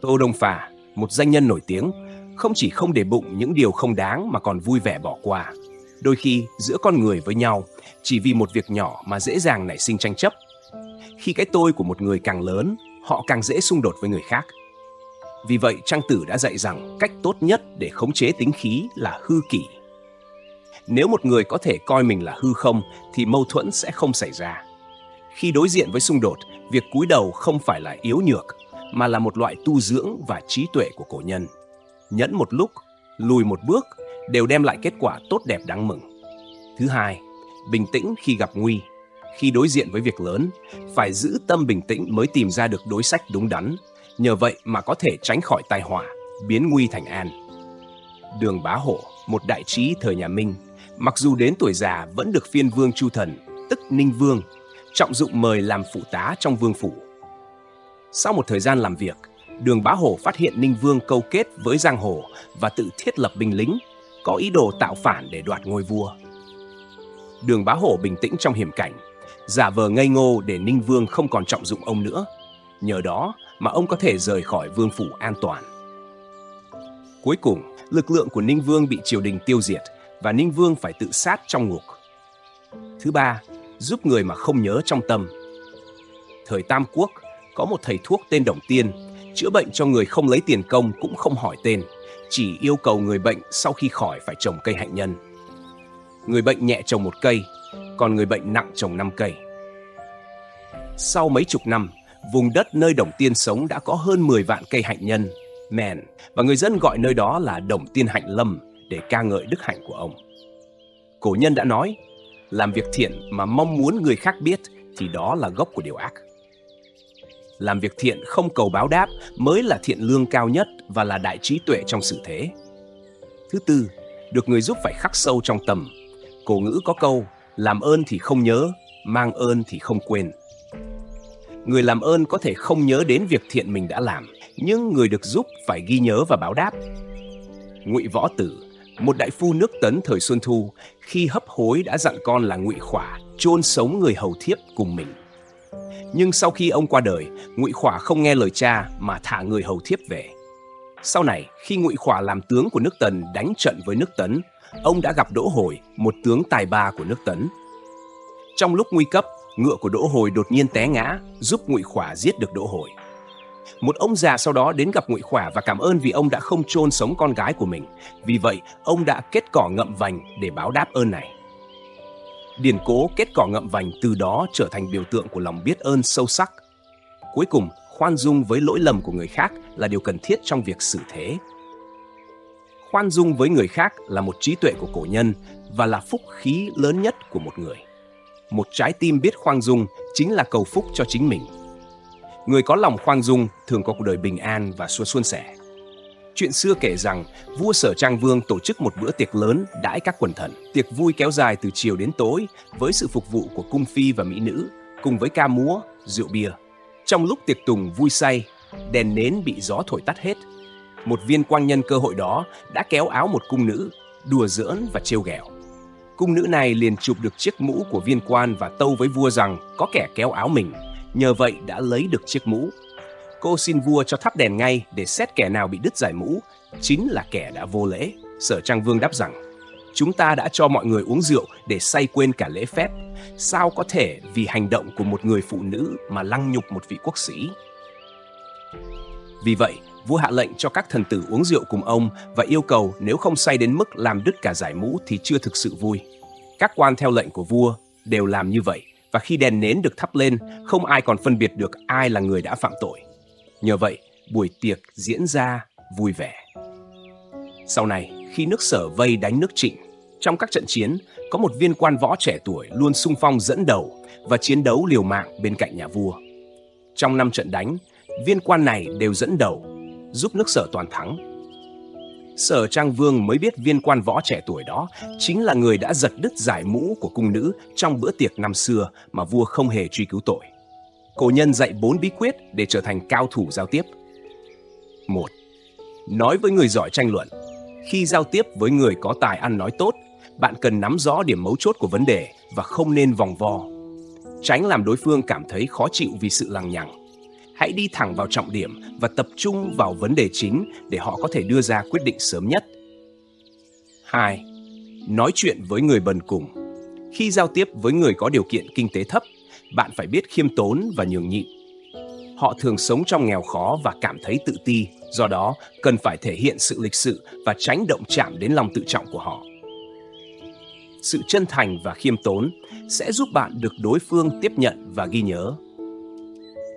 Tô Đông Phà, một danh nhân nổi tiếng, không chỉ không để bụng những điều không đáng mà còn vui vẻ bỏ qua. Đôi khi, giữa con người với nhau, chỉ vì một việc nhỏ mà dễ dàng nảy sinh tranh chấp. Khi cái tôi của một người càng lớn, họ càng dễ xung đột với người khác. Vì vậy, Trang Tử đã dạy rằng cách tốt nhất để khống chế tính khí là hư kỷ. Nếu một người có thể coi mình là hư không, thì mâu thuẫn sẽ không xảy ra. Khi đối diện với xung đột, việc cúi đầu không phải là yếu nhược, mà là một loại tu dưỡng và trí tuệ của cổ nhân. Nhẫn một lúc, lùi một bước đều đem lại kết quả tốt đẹp đáng mừng. Thứ hai, bình tĩnh khi gặp nguy. Khi đối diện với việc lớn, phải giữ tâm bình tĩnh mới tìm ra được đối sách đúng đắn. Nhờ vậy mà có thể tránh khỏi tai họa, biến nguy thành an. Đường Bá Hổ, một đại trí thời nhà Minh, mặc dù đến tuổi già vẫn được phiên vương Chu Thần, tức Ninh Vương, trọng dụng mời làm phụ tá trong vương phủ. Sau một thời gian làm việc, Đường Bá Hổ phát hiện Ninh Vương câu kết với giang hồ và tự thiết lập binh lính, có ý đồ tạo phản để đoạt ngôi vua. Đường Bá Hổ bình tĩnh trong hiểm cảnh, giả vờ ngây ngô để Ninh Vương không còn trọng dụng ông nữa. Nhờ đó mà ông có thể rời khỏi vương phủ an toàn. Cuối cùng, lực lượng của Ninh Vương bị triều đình tiêu diệt và Ninh Vương phải tự sát trong ngục. Thứ ba, giúp người mà không nhớ trong tâm. Thời Tam Quốc, có một thầy thuốc tên Đồng Tiên, chữa bệnh cho người không lấy tiền công cũng không hỏi tên, chỉ yêu cầu người bệnh sau khi khỏi phải trồng cây hạnh nhân. Người bệnh nhẹ trồng 1 cây, còn người bệnh nặng trồng 5 cây. Sau mấy chục năm, vùng đất nơi Đồng Tiên sống đã có hơn 10 vạn cây hạnh nhân, mèn, và người dân gọi nơi đó là Đồng Tiên Hạnh Lâm để ca ngợi đức hạnh của ông. Cổ nhân đã nói, làm việc thiện mà mong muốn người khác biết thì đó là gốc của điều ác. Làm việc thiện không cầu báo đáp mới là thiện lương cao nhất và là đại trí tuệ trong sự thế. Thứ tư, được người giúp phải khắc sâu trong tâm. Cổ ngữ có câu, làm ơn thì không nhớ, mang ơn thì không quên. Người làm ơn có thể không nhớ đến việc thiện mình đã làm, nhưng người được giúp phải ghi nhớ và báo đáp. Ngụy Võ Tử, một đại phu nước Tấn thời Xuân Thu, khi hấp hối đã dặn con là Ngụy Khỏa chôn sống người hầu thiếp cùng mình. Nhưng sau khi ông qua đời, Ngụy Khỏa không nghe lời cha mà thả người hầu thiếp về. Sau này, khi Ngụy Khỏa làm tướng của nước Tần đánh trận với nước Tấn, ông đã gặp Đỗ Hồi, một tướng tài ba của nước Tấn. Trong lúc nguy cấp, ngựa của Đỗ Hồi đột nhiên té ngã, giúp Ngụy Khỏa giết được Đỗ Hồi. Một ông già sau đó đến gặp Ngụy Khỏa và cảm ơn vì ông đã không chôn sống con gái của mình. Vì vậy, ông đã kết cỏ ngậm vành để báo đáp ơn này. Điển cố kết cỏ ngậm vành từ đó trở thành biểu tượng của lòng biết ơn sâu sắc. Cuối cùng, khoan dung với lỗi lầm của người khác là điều cần thiết trong việc xử thế. Khoan dung với người khác là một trí tuệ của cổ nhân và là phúc khí lớn nhất của một người. Một trái tim biết khoan dung chính là cầu phúc cho chính mình. Người có lòng khoan dung thường có cuộc đời bình an và suôn sẻ. Chuyện xưa kể rằng vua Sở Trang Vương tổ chức một bữa tiệc lớn đãi các quần thần. Tiệc vui kéo dài từ chiều đến tối với sự phục vụ của cung phi và mỹ nữ, cùng với ca múa, rượu bia. Trong lúc tiệc tùng vui say, đèn nến bị gió thổi tắt hết. Một viên quan nhân cơ hội đó đã kéo áo một cung nữ, đùa giỡn và trêu ghẹo. Cung nữ này liền chụp được chiếc mũ của viên quan và tâu với vua rằng có kẻ kéo áo mình, nhờ vậy đã lấy được chiếc mũ. Cô xin vua cho thắp đèn ngay để xét kẻ nào bị đứt giải mũ, chính là kẻ đã vô lễ. Sở Trang Vương đáp rằng, chúng ta đã cho mọi người uống rượu để say quên cả lễ phép. Sao có thể vì hành động của một người phụ nữ mà lăng nhục một vị quốc sĩ? Vì vậy, vua hạ lệnh cho các thần tử uống rượu cùng ông và yêu cầu nếu không say đến mức làm đứt cả giải mũ thì chưa thực sự vui. Các quan theo lệnh của vua đều làm như vậy Và khi đèn nến được thắp lên, không ai còn phân biệt được ai là người đã phạm tội. Nhờ vậy, buổi tiệc diễn ra vui vẻ. Sau này, khi nước Sở vây đánh nước Trịnh, trong các trận chiến, có một viên quan võ trẻ tuổi luôn xung phong dẫn đầu và chiến đấu liều mạng bên cạnh nhà vua. Trong 5 trận đánh, viên quan này đều dẫn đầu, giúp nước Sở toàn thắng. Sở Trang Vương mới biết viên quan võ trẻ tuổi đó chính là người đã giật đứt dải mũ của cung nữ trong bữa tiệc năm xưa mà vua không hề truy cứu tội. Cổ nhân dạy 4 bí quyết để trở thành cao thủ giao tiếp. 1. Nói với người giỏi tranh luận. Khi giao tiếp với người có tài ăn nói tốt, bạn cần nắm rõ điểm mấu chốt của vấn đề và không nên vòng vo. Tránh làm đối phương cảm thấy khó chịu vì sự lằng nhằng. Hãy đi thẳng vào trọng điểm và tập trung vào vấn đề chính để họ có thể đưa ra quyết định sớm nhất. 2. Nói chuyện với người bần cùng. Khi giao tiếp với người có điều kiện kinh tế thấp, bạn phải biết khiêm tốn và nhường nhịn. Họ thường sống trong nghèo khó và cảm thấy tự ti, do đó cần phải thể hiện sự lịch sự và tránh động chạm đến lòng tự trọng của họ. Sự chân thành và khiêm tốn sẽ giúp bạn được đối phương tiếp nhận và ghi nhớ.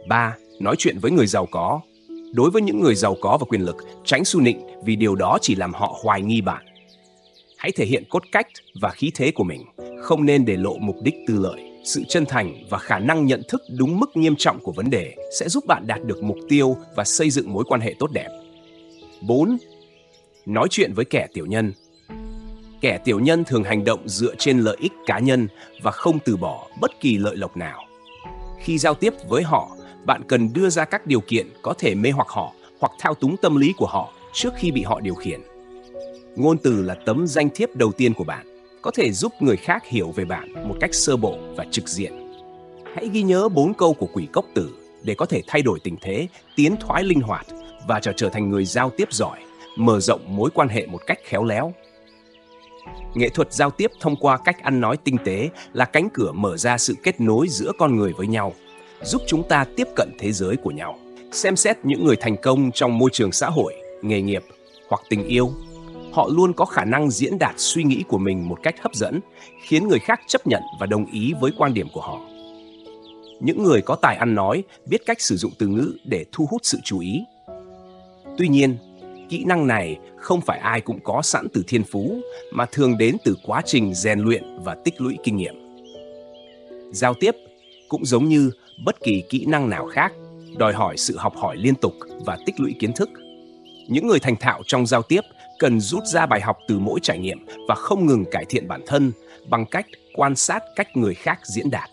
3. Nói chuyện với người giàu có. Đối với những người giàu có và quyền lực, tránh xu nịnh vì điều đó chỉ làm họ hoài nghi bạn. Hãy thể hiện cốt cách và khí thế của mình, không nên để lộ mục đích tư lợi. Sự chân thành và khả năng nhận thức đúng mức nghiêm trọng của vấn đề sẽ giúp bạn đạt được mục tiêu và xây dựng mối quan hệ tốt đẹp. 4. Nói chuyện với kẻ tiểu nhân. Kẻ tiểu nhân thường hành động dựa trên lợi ích cá nhân và không từ bỏ bất kỳ lợi lộc nào. Khi giao tiếp với họ, bạn cần đưa ra các điều kiện có thể mê hoặc họ hoặc thao túng tâm lý của họ trước khi bị họ điều khiển. Ngôn từ là tấm danh thiếp đầu tiên của bạn, có thể giúp người khác hiểu về bạn một cách sơ bộ và trực diện. Hãy ghi nhớ 4 câu của Quỷ Cốc Tử để có thể thay đổi tình thế, tiến thoái linh hoạt và trở thành người giao tiếp giỏi, mở rộng mối quan hệ một cách khéo léo. Nghệ thuật giao tiếp thông qua cách ăn nói tinh tế là cánh cửa mở ra sự kết nối giữa con người với nhau, giúp chúng ta tiếp cận thế giới của nhau. Xem xét những người thành công trong môi trường xã hội, nghề nghiệp hoặc tình yêu. Họ luôn có khả năng diễn đạt suy nghĩ của mình một cách hấp dẫn, khiến người khác chấp nhận và đồng ý với quan điểm của họ. Những người có tài ăn nói biết cách sử dụng từ ngữ để thu hút sự chú ý. Tuy nhiên, kỹ năng này không phải ai cũng có sẵn từ thiên phú, mà thường đến từ quá trình rèn luyện và tích lũy kinh nghiệm. Giao tiếp cũng giống như bất kỳ kỹ năng nào khác, đòi hỏi sự học hỏi liên tục và tích lũy kiến thức. Những người thành thạo trong giao tiếp cần rút ra bài học từ mỗi trải nghiệm và không ngừng cải thiện bản thân bằng cách quan sát cách người khác diễn đạt.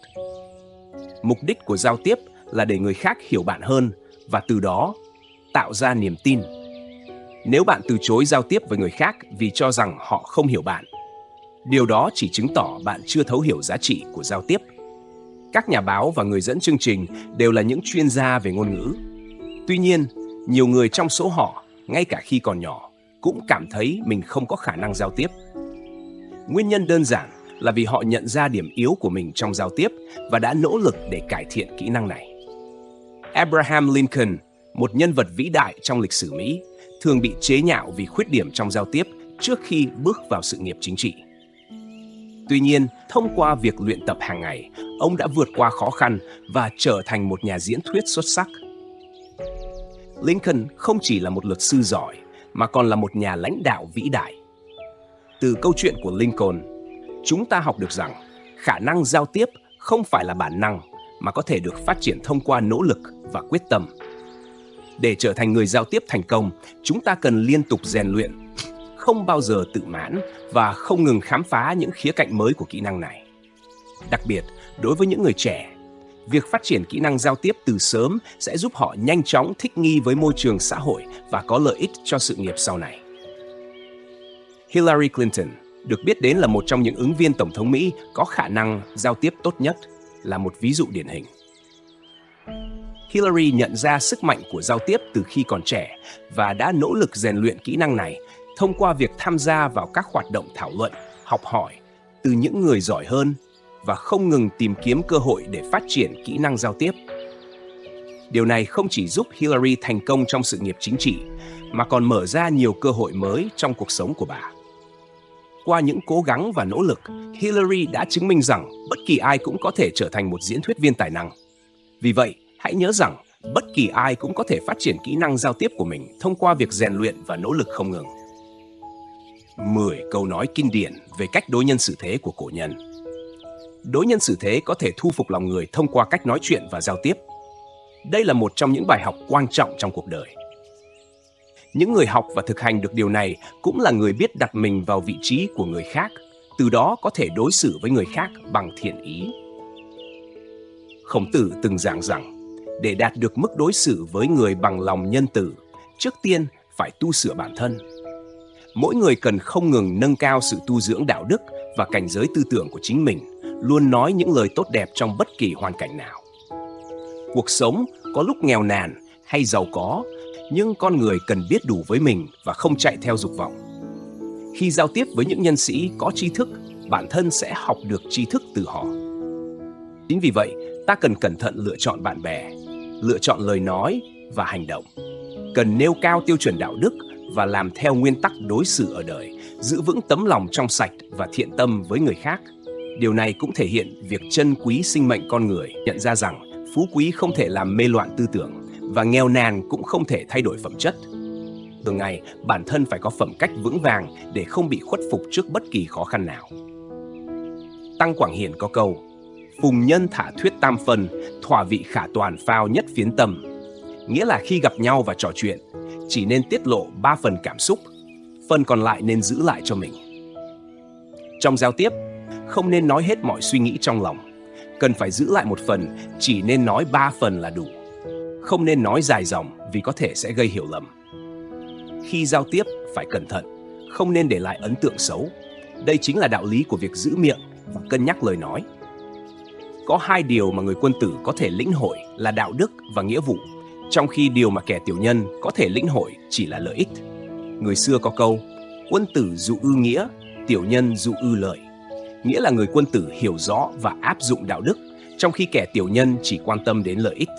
Mục đích của giao tiếp là để người khác hiểu bạn hơn và từ đó tạo ra niềm tin. Nếu bạn từ chối giao tiếp với người khác vì cho rằng họ không hiểu bạn, điều đó chỉ chứng tỏ bạn chưa thấu hiểu giá trị của giao tiếp. Các nhà báo và người dẫn chương trình đều là những chuyên gia về ngôn ngữ. Tuy nhiên, nhiều người trong số họ, ngay cả khi còn nhỏ, cũng cảm thấy mình không có khả năng giao tiếp. Nguyên nhân đơn giản là vì họ nhận ra điểm yếu của mình trong giao tiếp và đã nỗ lực để cải thiện kỹ năng này. Abraham Lincoln, một nhân vật vĩ đại trong lịch sử Mỹ, thường bị chế nhạo vì khuyết điểm trong giao tiếp trước khi bước vào sự nghiệp chính trị. Tuy nhiên, thông qua việc luyện tập hàng ngày, ông đã vượt qua khó khăn và trở thành một nhà diễn thuyết xuất sắc. Lincoln không chỉ là một luật sư giỏi, mà còn là một nhà lãnh đạo vĩ đại. Từ câu chuyện của Lincoln, chúng ta học được rằng khả năng giao tiếp không phải là bản năng, mà có thể được phát triển thông qua nỗ lực và quyết tâm. Để trở thành người giao tiếp thành công, chúng ta cần liên tục rèn luyện, không bao giờ tự mãn và không ngừng khám phá những khía cạnh mới của kỹ năng này. Đặc biệt, đối với những người trẻ, việc phát triển kỹ năng giao tiếp từ sớm sẽ giúp họ nhanh chóng thích nghi với môi trường xã hội và có lợi ích cho sự nghiệp sau này. Hillary Clinton, được biết đến là một trong những ứng viên tổng thống Mỹ có khả năng giao tiếp tốt nhất, là một ví dụ điển hình. Hillary nhận ra sức mạnh của giao tiếp từ khi còn trẻ và đã nỗ lực rèn luyện kỹ năng này thông qua việc tham gia vào các hoạt động thảo luận, học hỏi từ những người giỏi hơn và không ngừng tìm kiếm cơ hội để phát triển kỹ năng giao tiếp. Điều này không chỉ giúp Hillary thành công trong sự nghiệp chính trị, mà còn mở ra nhiều cơ hội mới trong cuộc sống của bà. Qua những cố gắng và nỗ lực, Hillary đã chứng minh rằng bất kỳ ai cũng có thể trở thành một diễn thuyết viên tài năng. Vì vậy, hãy nhớ rằng bất kỳ ai cũng có thể phát triển kỹ năng giao tiếp của mình thông qua việc rèn luyện và nỗ lực không ngừng. 10 câu nói kinh điển về cách đối nhân xử thế của cổ nhân. Đối nhân xử thế có thể thu phục lòng người thông qua cách nói chuyện và giao tiếp. Đây là một trong những bài học quan trọng trong cuộc đời. Những người học và thực hành được điều này cũng là người biết đặt mình vào vị trí của người khác, từ đó có thể đối xử với người khác bằng thiện ý. Khổng Tử từng giảng rằng, để đạt được mức đối xử với người bằng lòng nhân từ, trước tiên phải tu sửa bản thân. Mỗi người cần không ngừng nâng cao sự tu dưỡng đạo đức và cảnh giới tư tưởng của chính mình, luôn nói những lời tốt đẹp trong bất kỳ hoàn cảnh nào. Cuộc sống có lúc nghèo nàn hay giàu có, nhưng con người cần biết đủ với mình và không chạy theo dục vọng. Khi giao tiếp với những nhân sĩ có tri thức, bản thân sẽ học được tri thức từ họ. Chính vì vậy, ta cần cẩn thận lựa chọn bạn bè, lựa chọn lời nói và hành động. Cần nêu cao tiêu chuẩn đạo đức và làm theo nguyên tắc đối xử ở đời, giữ vững tấm lòng trong sạch và thiện tâm với người khác. Điều này cũng thể hiện việc trân quý sinh mệnh con người, nhận ra rằng phú quý không thể làm mê loạn tư tưởng và nghèo nàn cũng không thể thay đổi phẩm chất. Thường ngày, bản thân phải có phẩm cách vững vàng để không bị khuất phục trước bất kỳ khó khăn nào. Tăng Quảng Hiển có câu: phùng nhân thả thuyết tam phân, thỏa vị khả toàn phao nhất phiến tâm. Nghĩa là khi gặp nhau và trò chuyện, chỉ nên tiết lộ 3 phần cảm xúc, phần còn lại nên giữ lại cho mình. Trong giao tiếp, không nên nói hết mọi suy nghĩ trong lòng. Cần phải giữ lại một phần, chỉ nên nói 3 phần là đủ. Không nên nói dài dòng vì có thể sẽ gây hiểu lầm. Khi giao tiếp, phải cẩn thận, không nên để lại ấn tượng xấu. Đây chính là đạo lý của việc giữ miệng và cân nhắc lời nói. Có 2 điều mà người quân tử có thể lĩnh hội là đạo đức và nghĩa vụ, trong khi điều mà kẻ tiểu nhân có thể lĩnh hội chỉ là lợi ích. Người xưa có câu: quân tử dụ ư nghĩa, tiểu nhân dụ ư lợi. Nghĩa là người quân tử hiểu rõ và áp dụng đạo đức, trong khi kẻ tiểu nhân chỉ quan tâm đến lợi ích.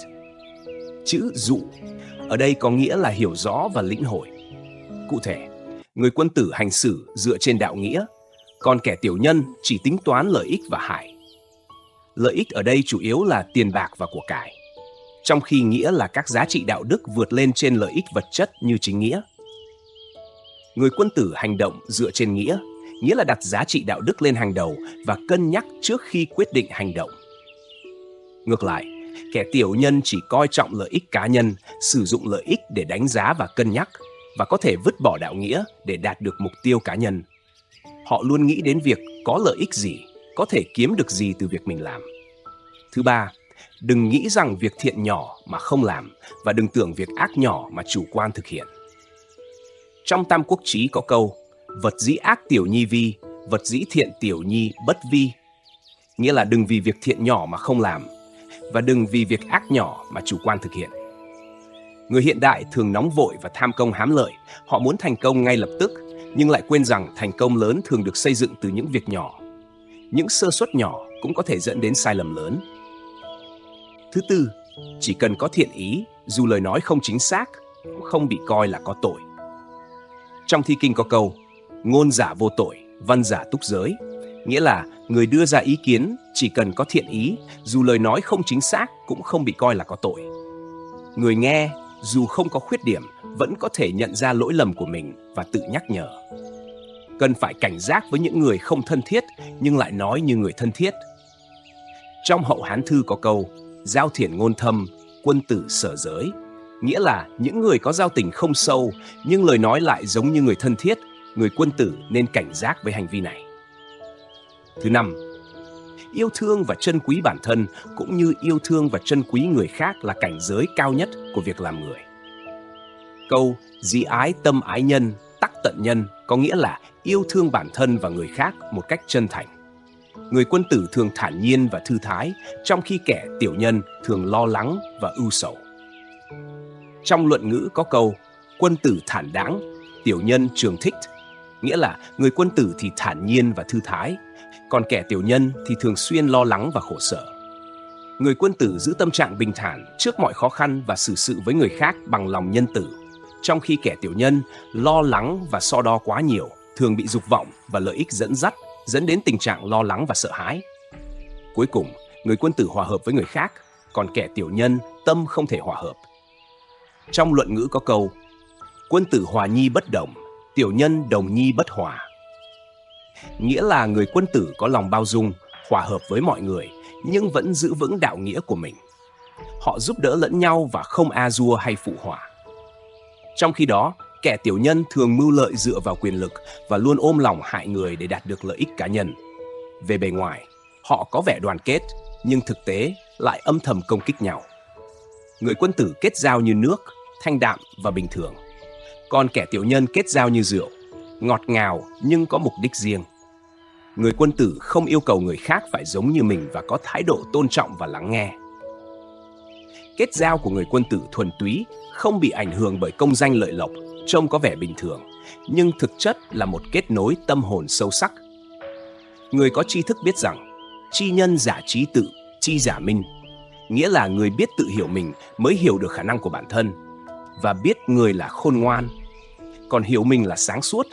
Chữ dụ ở đây có nghĩa là hiểu rõ và lĩnh hội. Cụ thể, người quân tử hành xử dựa trên đạo nghĩa, còn kẻ tiểu nhân chỉ tính toán lợi ích và hại. Lợi ích ở đây chủ yếu là tiền bạc và của cải, trong khi nghĩa là các giá trị đạo đức vượt lên trên lợi ích vật chất như chính nghĩa. Người quân tử hành động dựa trên nghĩa, nghĩa là đặt giá trị đạo đức lên hàng đầu và cân nhắc trước khi quyết định hành động. Ngược lại, kẻ tiểu nhân chỉ coi trọng lợi ích cá nhân, sử dụng lợi ích để đánh giá và cân nhắc, và có thể vứt bỏ đạo nghĩa để đạt được mục tiêu cá nhân. Họ luôn nghĩ đến việc có lợi ích gì, có thể kiếm được gì từ việc mình làm. Thứ ba, đừng nghĩ rằng việc thiện nhỏ mà không làm, và đừng tưởng việc ác nhỏ mà chủ quan thực hiện. Trong Tam Quốc Chí có câu: vật dĩ ác tiểu nhi vi, vật dĩ thiện tiểu nhi bất vi. Nghĩa là đừng vì việc thiện nhỏ mà không làm, và đừng vì việc ác nhỏ mà chủ quan thực hiện. Người hiện đại thường nóng vội và tham công hám lợi. Họ muốn thành công ngay lập tức, nhưng lại quên rằng thành công lớn thường được xây dựng từ những việc nhỏ. Những sơ suất nhỏ cũng có thể dẫn đến sai lầm lớn. Thứ tư, chỉ cần có thiện ý, dù lời nói không chính xác, cũng không bị coi là có tội. Trong Thi Kinh có câu: ngôn giả vô tội, văn giả túc giới. Nghĩa là người đưa ra ý kiến chỉ cần có thiện ý, dù lời nói không chính xác cũng không bị coi là có tội. Người nghe dù không có khuyết điểm vẫn có thể nhận ra lỗi lầm của mình và tự nhắc nhở. Cần phải cảnh giác với những người không thân thiết nhưng lại nói như người thân thiết. Trong Hậu Hán Thư có câu: giao thiển ngôn thâm, quân tử sở giới. Nghĩa là những người có giao tình không sâu nhưng lời nói lại giống như người thân thiết, người quân tử nên cảnh giác với hành vi này. Thứ năm, yêu thương và trân quý bản thân cũng như yêu thương và trân quý người khác là cảnh giới cao nhất của việc làm người. Câu dĩ ái tâm ái nhân, tắc tận nhân có nghĩa là yêu thương bản thân và người khác một cách chân thành. Người quân tử thường thản nhiên và thư thái, trong khi kẻ tiểu nhân thường lo lắng và ưu sầu. Trong Luận Ngữ có câu: quân tử thản đáng, tiểu nhân trường thích. Nghĩa là người quân tử thì thản nhiên và thư thái, còn kẻ tiểu nhân thì thường xuyên lo lắng và khổ sở. Người quân tử giữ tâm trạng bình thản trước mọi khó khăn và xử sự với người khác bằng lòng nhân tử, trong khi kẻ tiểu nhân lo lắng và so đo quá nhiều, thường bị dục vọng và lợi ích dẫn dắt, dẫn đến tình trạng lo lắng và sợ hãi. Cuối cùng, người quân tử hòa hợp với người khác, còn kẻ tiểu nhân tâm không thể hòa hợp. Trong luận ngữ có câu: quân tử hòa nhi bất đồng, tiểu nhân đồng nhi bất hòa. Nghĩa là người quân tử có lòng bao dung, hòa hợp với mọi người, nhưng vẫn giữ vững đạo nghĩa của mình. Họ giúp đỡ lẫn nhau và không a dua hay phụ họa. Trong khi đó, kẻ tiểu nhân thường mưu lợi dựa vào quyền lực và luôn ôm lòng hại người để đạt được lợi ích cá nhân. Về bề ngoài, họ có vẻ đoàn kết, nhưng thực tế lại âm thầm công kích nhau. Người quân tử kết giao như nước, thanh đạm và bình thường. Còn kẻ tiểu nhân kết giao như rượu, ngọt ngào nhưng có mục đích riêng. Người quân tử không yêu cầu người khác phải giống như mình và có thái độ tôn trọng và lắng nghe. Kết giao của người quân tử thuần túy, không bị ảnh hưởng bởi công danh lợi lộc, trông có vẻ bình thường, nhưng thực chất là một kết nối tâm hồn sâu sắc. Người có tri thức biết rằng, tri nhân giả trí tự, tri giả minh, nghĩa là người biết tự hiểu mình mới hiểu được khả năng của bản thân, và biết người là khôn ngoan, còn hiểu mình là sáng suốt.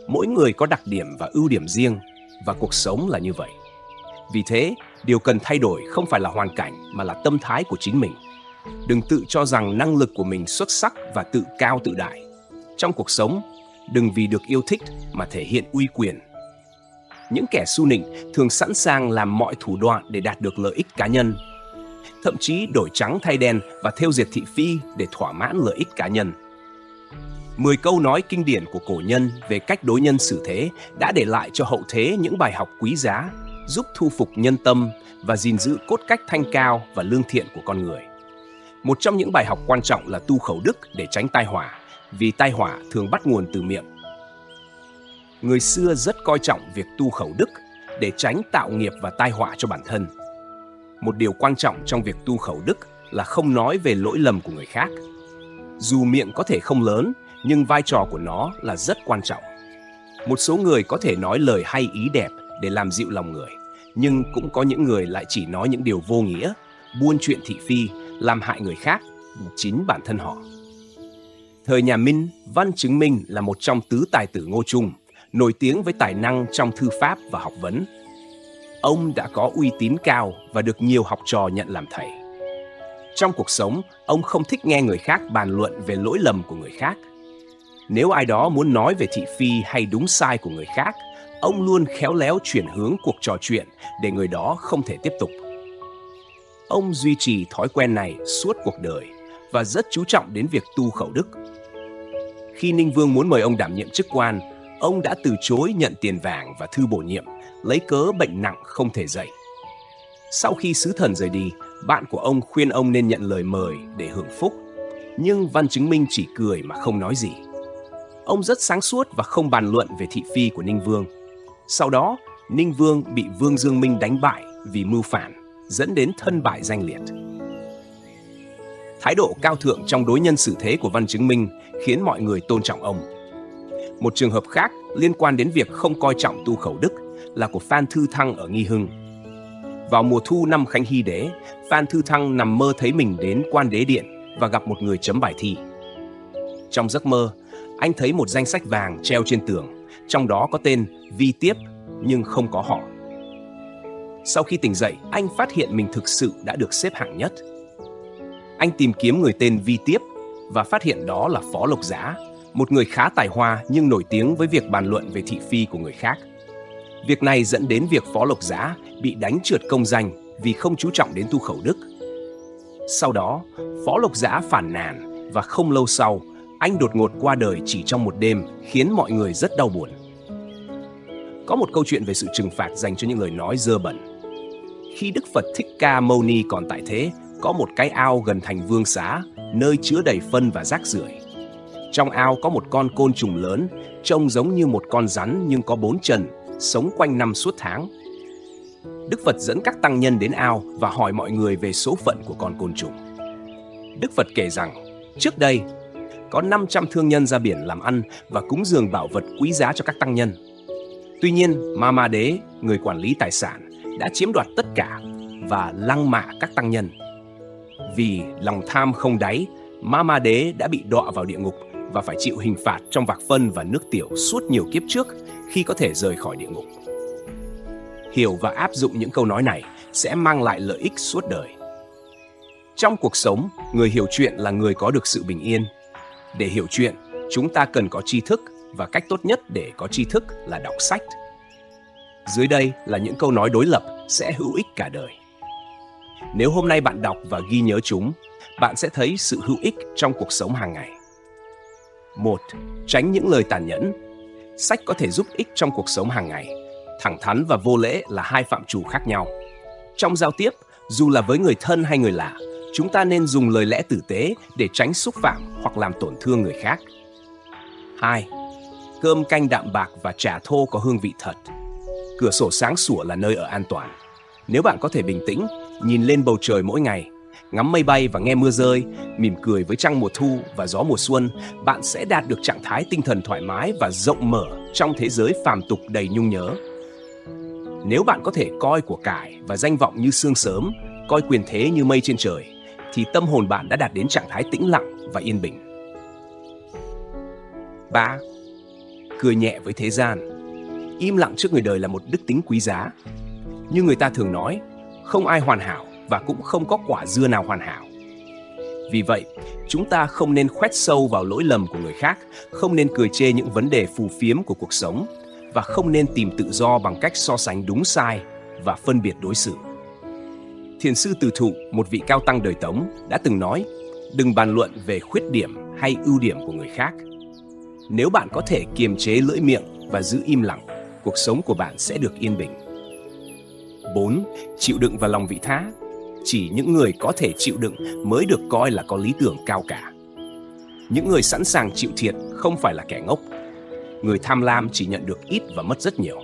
Mỗi người có đặc điểm và ưu điểm riêng, và cuộc sống là như vậy. Vì thế, điều cần thay đổi không phải là hoàn cảnh mà là tâm thái của chính mình. Đừng tự cho rằng năng lực của mình xuất sắc và tự cao tự đại. Trong cuộc sống, đừng vì được yêu thích mà thể hiện uy quyền. Những kẻ xu nịnh thường sẵn sàng làm mọi thủ đoạn để đạt được lợi ích cá nhân. Thậm chí đổi trắng thay đen và thêu dệt thị phi để thỏa mãn lợi ích cá nhân. 10 câu nói kinh điển của cổ nhân về cách đối nhân xử thế đã để lại cho hậu thế những bài học quý giá, giúp thu phục nhân tâm và gìn giữ cốt cách thanh cao và lương thiện của con người. Một trong những bài học quan trọng là tu khẩu đức để tránh tai họa, vì tai họa thường bắt nguồn từ miệng. Người xưa rất coi trọng việc tu khẩu đức để tránh tạo nghiệp và tai họa cho bản thân. Một điều quan trọng trong việc tu khẩu đức là không nói về lỗi lầm của người khác. Dù miệng có thể không lớn, nhưng vai trò của nó là rất quan trọng. Một số người có thể nói lời hay ý đẹp để làm dịu lòng người, nhưng cũng có những người lại chỉ nói những điều vô nghĩa, buôn chuyện thị phi, làm hại người khác, chính bản thân họ. Thời nhà Minh, Văn Chứng Minh là một trong tứ tài tử Ngô Trung, nổi tiếng với tài năng trong thư pháp và học vấn. Ông đã có uy tín cao và được nhiều học trò nhận làm thầy. Trong cuộc sống, ông không thích nghe người khác bàn luận về lỗi lầm của người khác. Nếu ai đó muốn nói về thị phi hay đúng sai của người khác, ông luôn khéo léo chuyển hướng cuộc trò chuyện để người đó không thể tiếp tục. Ông duy trì thói quen này suốt cuộc đời và rất chú trọng đến việc tu khẩu đức. Khi Ninh Vương muốn mời ông đảm nhiệm chức quan, ông đã từ chối nhận tiền vàng và thư bổ nhiệm, lấy cớ bệnh nặng không thể dậy. Sau khi sứ thần rời đi, bạn của ông khuyên ông nên nhận lời mời để hưởng phúc, nhưng Văn Chứng Minh chỉ cười mà không nói gì. Ông rất sáng suốt và không bàn luận về thị phi của Ninh Vương. Sau đó, Ninh Vương bị Vương Dương Minh đánh bại vì mưu phản, dẫn đến thân bại danh liệt. Thái độ cao thượng trong đối nhân xử thế của Văn Chứng Minh khiến mọi người tôn trọng ông. Một trường hợp khác liên quan đến việc không coi trọng tu khẩu đức là của Phan Thư Thăng ở Nghi Hưng. Vào mùa thu năm Khánh Hy Đế, Phan Thư Thăng nằm mơ thấy mình đến Quan Đế Điện và gặp một người chấm bài thi. Trong giấc mơ, anh thấy một danh sách vàng treo trên tường, trong đó có tên Vi Tiếp nhưng không có họ. Sau khi tỉnh dậy, anh phát hiện mình thực sự đã được xếp hạng nhất. Anh tìm kiếm người tên Vi Tiếp và phát hiện đó là Phó Lộc Giá, một người khá tài hoa nhưng nổi tiếng với việc bàn luận về thị phi của người khác. Việc này dẫn đến việc Phó Lộc Giá bị đánh trượt công danh vì không chú trọng đến tu khẩu đức. Sau đó, Phó Lộc Giá phàn nàn và không lâu sau, anh đột ngột qua đời chỉ trong một đêm, khiến mọi người rất đau buồn. Có một câu chuyện về sự trừng phạt dành cho những lời nói dơ bẩn. Khi Đức Phật Thích Ca Mâu Ni còn tại thế, có một cái ao gần thành Vương Xá, nơi chứa đầy phân và rác rưởi. Trong ao có một con côn trùng lớn, trông giống như một con rắn nhưng có 4 chân, sống quanh năm suốt tháng. Đức Phật dẫn các tăng nhân đến ao và hỏi mọi người về số phận của con côn trùng. Đức Phật kể rằng, trước đây, có 500 thương nhân ra biển làm ăn và cúng dường bảo vật quý giá cho các tăng nhân. Tuy nhiên, Ma Ma Đế, người quản lý tài sản, đã chiếm đoạt tất cả và lăng mạ các tăng nhân. Vì lòng tham không đáy, Ma Ma Đế đã bị đọa vào địa ngục và phải chịu hình phạt trong vạc phân và nước tiểu suốt nhiều kiếp trước khi có thể rời khỏi địa ngục. Hiểu và áp dụng những câu nói này sẽ mang lại lợi ích suốt đời. Trong cuộc sống, người hiểu chuyện là người có được sự bình yên. Để hiểu chuyện, chúng ta cần có tri thức, và cách tốt nhất để có tri thức là đọc sách. Dưới đây là những câu nói đối lập sẽ hữu ích cả đời. Nếu hôm nay bạn đọc và ghi nhớ chúng, bạn sẽ thấy sự hữu ích trong cuộc sống hàng ngày. 1. Tránh những lời tàn nhẫn. Sách có thể giúp ích trong cuộc sống hàng ngày. Thẳng thắn và vô lễ là hai phạm trù khác nhau. Trong giao tiếp, dù là với người thân hay người lạ, chúng ta nên dùng lời lẽ tử tế để tránh xúc phạm hoặc làm tổn thương người khác. 2. Cơm canh đạm bạc và trà thô có hương vị thật. Cửa sổ sáng sủa là nơi ở an toàn. Nếu bạn có thể bình tĩnh, nhìn lên bầu trời mỗi ngày, ngắm mây bay và nghe mưa rơi, mỉm cười với trăng mùa thu và gió mùa xuân, bạn sẽ đạt được trạng thái tinh thần thoải mái và rộng mở trong thế giới phàm tục đầy nhung nhớ. Nếu bạn có thể coi của cải và danh vọng như sương sớm, coi quyền thế như mây trên trời, thì tâm hồn bạn đã đạt đến trạng thái tĩnh lặng và yên bình. 3. Cười nhẹ với thế gian. Im lặng trước người đời là một đức tính quý giá. Như người ta thường nói, không ai hoàn hảo và cũng không có quả dưa nào hoàn hảo. Vì vậy, chúng ta không nên khoét sâu vào lỗi lầm của người khác, không nên cười chê những vấn đề phù phiếm của cuộc sống, và không nên tìm tự do bằng cách so sánh đúng sai và phân biệt đối xử. Thiền sư Từ Thụ, một vị cao tăng đời Tống, đã từng nói, đừng bàn luận về khuyết điểm hay ưu điểm của người khác. Nếu bạn có thể kiềm chế lưỡi miệng và giữ im lặng, cuộc sống của bạn sẽ được yên bình. 4. Chịu đựng và lòng vị tha. Chỉ những người có thể chịu đựng mới được coi là có lý tưởng cao cả. Những người sẵn sàng chịu thiệt không phải là kẻ ngốc. Người tham lam chỉ nhận được ít và mất rất nhiều.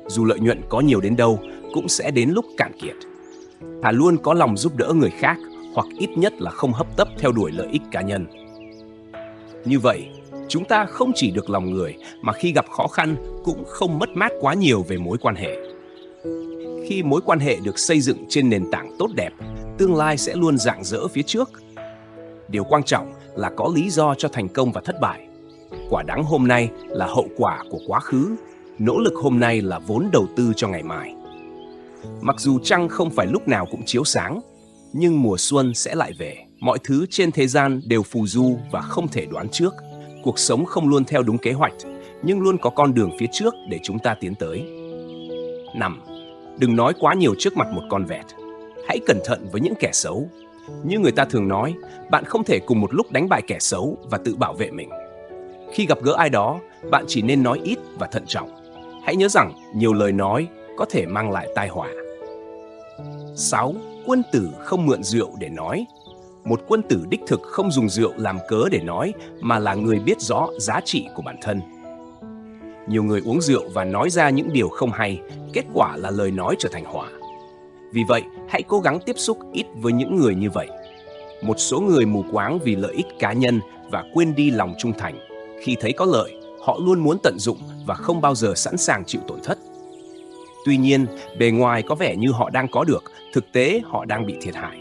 Dù lợi nhuận có nhiều đến đâu, cũng sẽ đến lúc cạn kiệt. Thà luôn có lòng giúp đỡ người khác, hoặc ít nhất là không hấp tấp theo đuổi lợi ích cá nhân. Như vậy, chúng ta không chỉ được lòng người, mà khi gặp khó khăn cũng không mất mát quá nhiều về mối quan hệ. Khi mối quan hệ được xây dựng trên nền tảng tốt đẹp, tương lai sẽ luôn rạng rỡ phía trước. Điều quan trọng là có lý do cho thành công và thất bại. Quả đắng hôm nay là hậu quả của quá khứ, nỗ lực hôm nay là vốn đầu tư cho ngày mai. Mặc dù trăng không phải lúc nào cũng chiếu sáng, nhưng mùa xuân sẽ lại về. Mọi thứ trên thế gian đều phù du và không thể đoán trước. Cuộc sống không luôn theo đúng kế hoạch, nhưng luôn có con đường phía trước để chúng ta tiến tới. 5. Đừng nói quá nhiều trước mặt một con vẹt. Hãy cẩn thận với những kẻ xấu. Như người ta thường nói, bạn không thể cùng một lúc đánh bại kẻ xấu và tự bảo vệ mình. Khi gặp gỡ ai đó, bạn chỉ nên nói ít và thận trọng. Hãy nhớ rằng nhiều lời nói có thể mang lại tai họa. 6. Quân tử không mượn rượu để nói. Một quân tử đích thực không dùng rượu làm cớ để nói, mà là người biết rõ giá trị của bản thân. Nhiều người uống rượu và nói ra những điều không hay, kết quả là lời nói trở thành họa. Vì vậy, hãy cố gắng tiếp xúc ít với những người như vậy. Một số người mù quáng vì lợi ích cá nhân và quên đi lòng trung thành. Khi thấy có lợi, họ luôn muốn tận dụng và không bao giờ sẵn sàng chịu tổn thất. Tuy nhiên, bề ngoài có vẻ như họ đang có được, thực tế họ đang bị thiệt hại.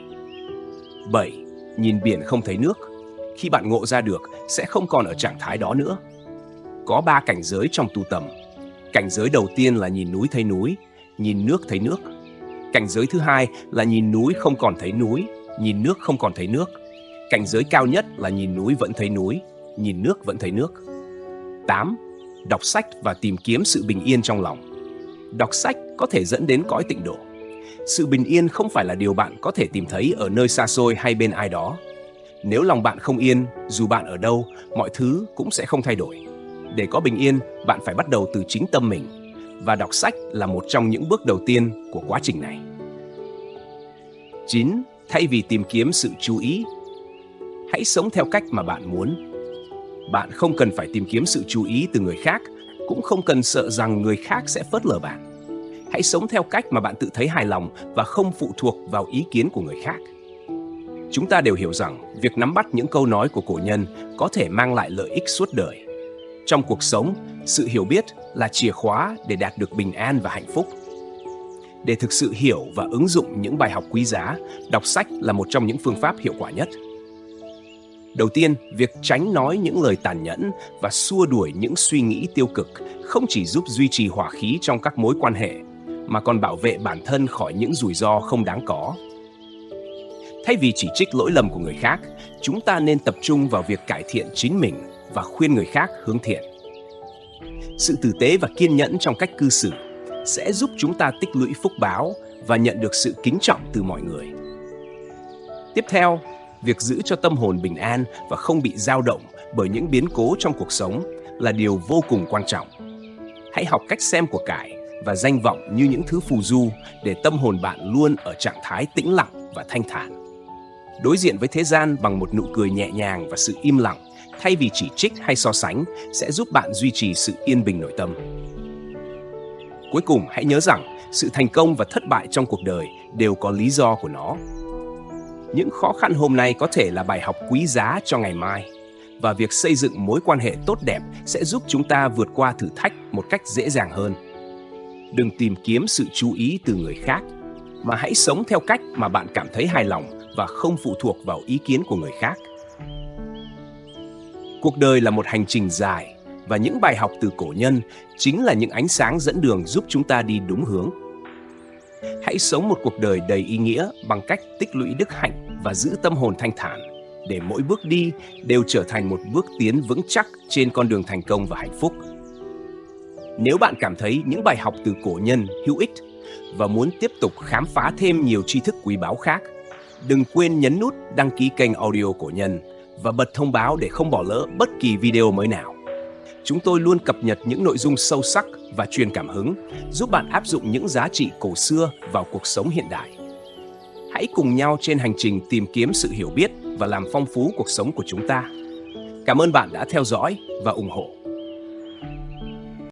7. Nhìn biển không thấy nước. Khi bạn ngộ ra được, sẽ không còn ở trạng thái đó nữa. Có 3 cảnh giới trong tu tầm. Cảnh giới đầu tiên là nhìn núi thấy núi, nhìn nước thấy nước. Cảnh giới thứ hai là nhìn núi không còn thấy núi, nhìn nước không còn thấy nước. Cảnh giới cao nhất là nhìn núi vẫn thấy núi, nhìn nước vẫn thấy nước. 8. Đọc sách và tìm kiếm sự bình yên trong lòng. Đọc sách có thể dẫn đến cõi tịnh độ. Sự bình yên không phải là điều bạn có thể tìm thấy ở nơi xa xôi hay bên ai đó. Nếu lòng bạn không yên, dù bạn ở đâu, mọi thứ cũng sẽ không thay đổi. Để có bình yên, bạn phải bắt đầu từ chính tâm mình. Và đọc sách là một trong những bước đầu tiên của quá trình này. 9. Thay vì tìm kiếm sự chú ý, hãy sống theo cách mà bạn muốn. Bạn không cần phải tìm kiếm sự chú ý từ người khác, cũng không cần sợ rằng người khác sẽ phớt lờ bạn. Hãy sống theo cách mà bạn tự thấy hài lòng và không phụ thuộc vào ý kiến của người khác. Chúng ta đều hiểu rằng việc nắm bắt những câu nói của cổ nhân có thể mang lại lợi ích suốt đời. Trong cuộc sống, sự hiểu biết là chìa khóa để đạt được bình an và hạnh phúc. Để thực sự hiểu và ứng dụng những bài học quý giá, đọc sách là một trong những phương pháp hiệu quả nhất. Đầu tiên, việc tránh nói những lời tàn nhẫn và xua đuổi những suy nghĩ tiêu cực không chỉ giúp duy trì hòa khí trong các mối quan hệ, mà còn bảo vệ bản thân khỏi những rủi ro không đáng có. Thay vì chỉ trích lỗi lầm của người khác, chúng ta nên tập trung vào việc cải thiện chính mình và khuyên người khác hướng thiện. Sự tử tế và kiên nhẫn trong cách cư xử sẽ giúp chúng ta tích lũy phúc báo và nhận được sự kính trọng từ mọi người. Tiếp theo, việc giữ cho tâm hồn bình an và không bị dao động bởi những biến cố trong cuộc sống là điều vô cùng quan trọng. Hãy học cách xem của cải và danh vọng như những thứ phù du để tâm hồn bạn luôn ở trạng thái tĩnh lặng và thanh thản. Đối diện với thế gian bằng một nụ cười nhẹ nhàng và sự im lặng, thay vì chỉ trích hay so sánh, sẽ giúp bạn duy trì sự yên bình nội tâm. Cuối cùng, hãy nhớ rằng sự thành công và thất bại trong cuộc đời đều có lý do của nó. Những khó khăn hôm nay có thể là bài học quý giá cho ngày mai, và việc xây dựng mối quan hệ tốt đẹp sẽ giúp chúng ta vượt qua thử thách một cách dễ dàng hơn. Đừng tìm kiếm sự chú ý từ người khác, mà hãy sống theo cách mà bạn cảm thấy hài lòng và không phụ thuộc vào ý kiến của người khác. Cuộc đời là một hành trình dài, và những bài học từ cổ nhân chính là những ánh sáng dẫn đường giúp chúng ta đi đúng hướng. Hãy sống một cuộc đời đầy ý nghĩa bằng cách tích lũy đức hạnh và giữ tâm hồn thanh thản, để mỗi bước đi đều trở thành một bước tiến vững chắc trên con đường thành công và hạnh phúc. Nếu bạn cảm thấy những bài học từ cổ nhân hữu ích và muốn tiếp tục khám phá thêm nhiều tri thức quý báu khác, đừng quên nhấn nút đăng ký kênh audio cổ nhân và bật thông báo để không bỏ lỡ bất kỳ video mới nào. Chúng tôi luôn cập nhật những nội dung sâu sắc và truyền cảm hứng, giúp bạn áp dụng những giá trị cổ xưa vào cuộc sống hiện đại. Hãy cùng nhau trên hành trình tìm kiếm sự hiểu biết và làm phong phú cuộc sống của chúng ta. Cảm ơn bạn đã theo dõi và ủng hộ.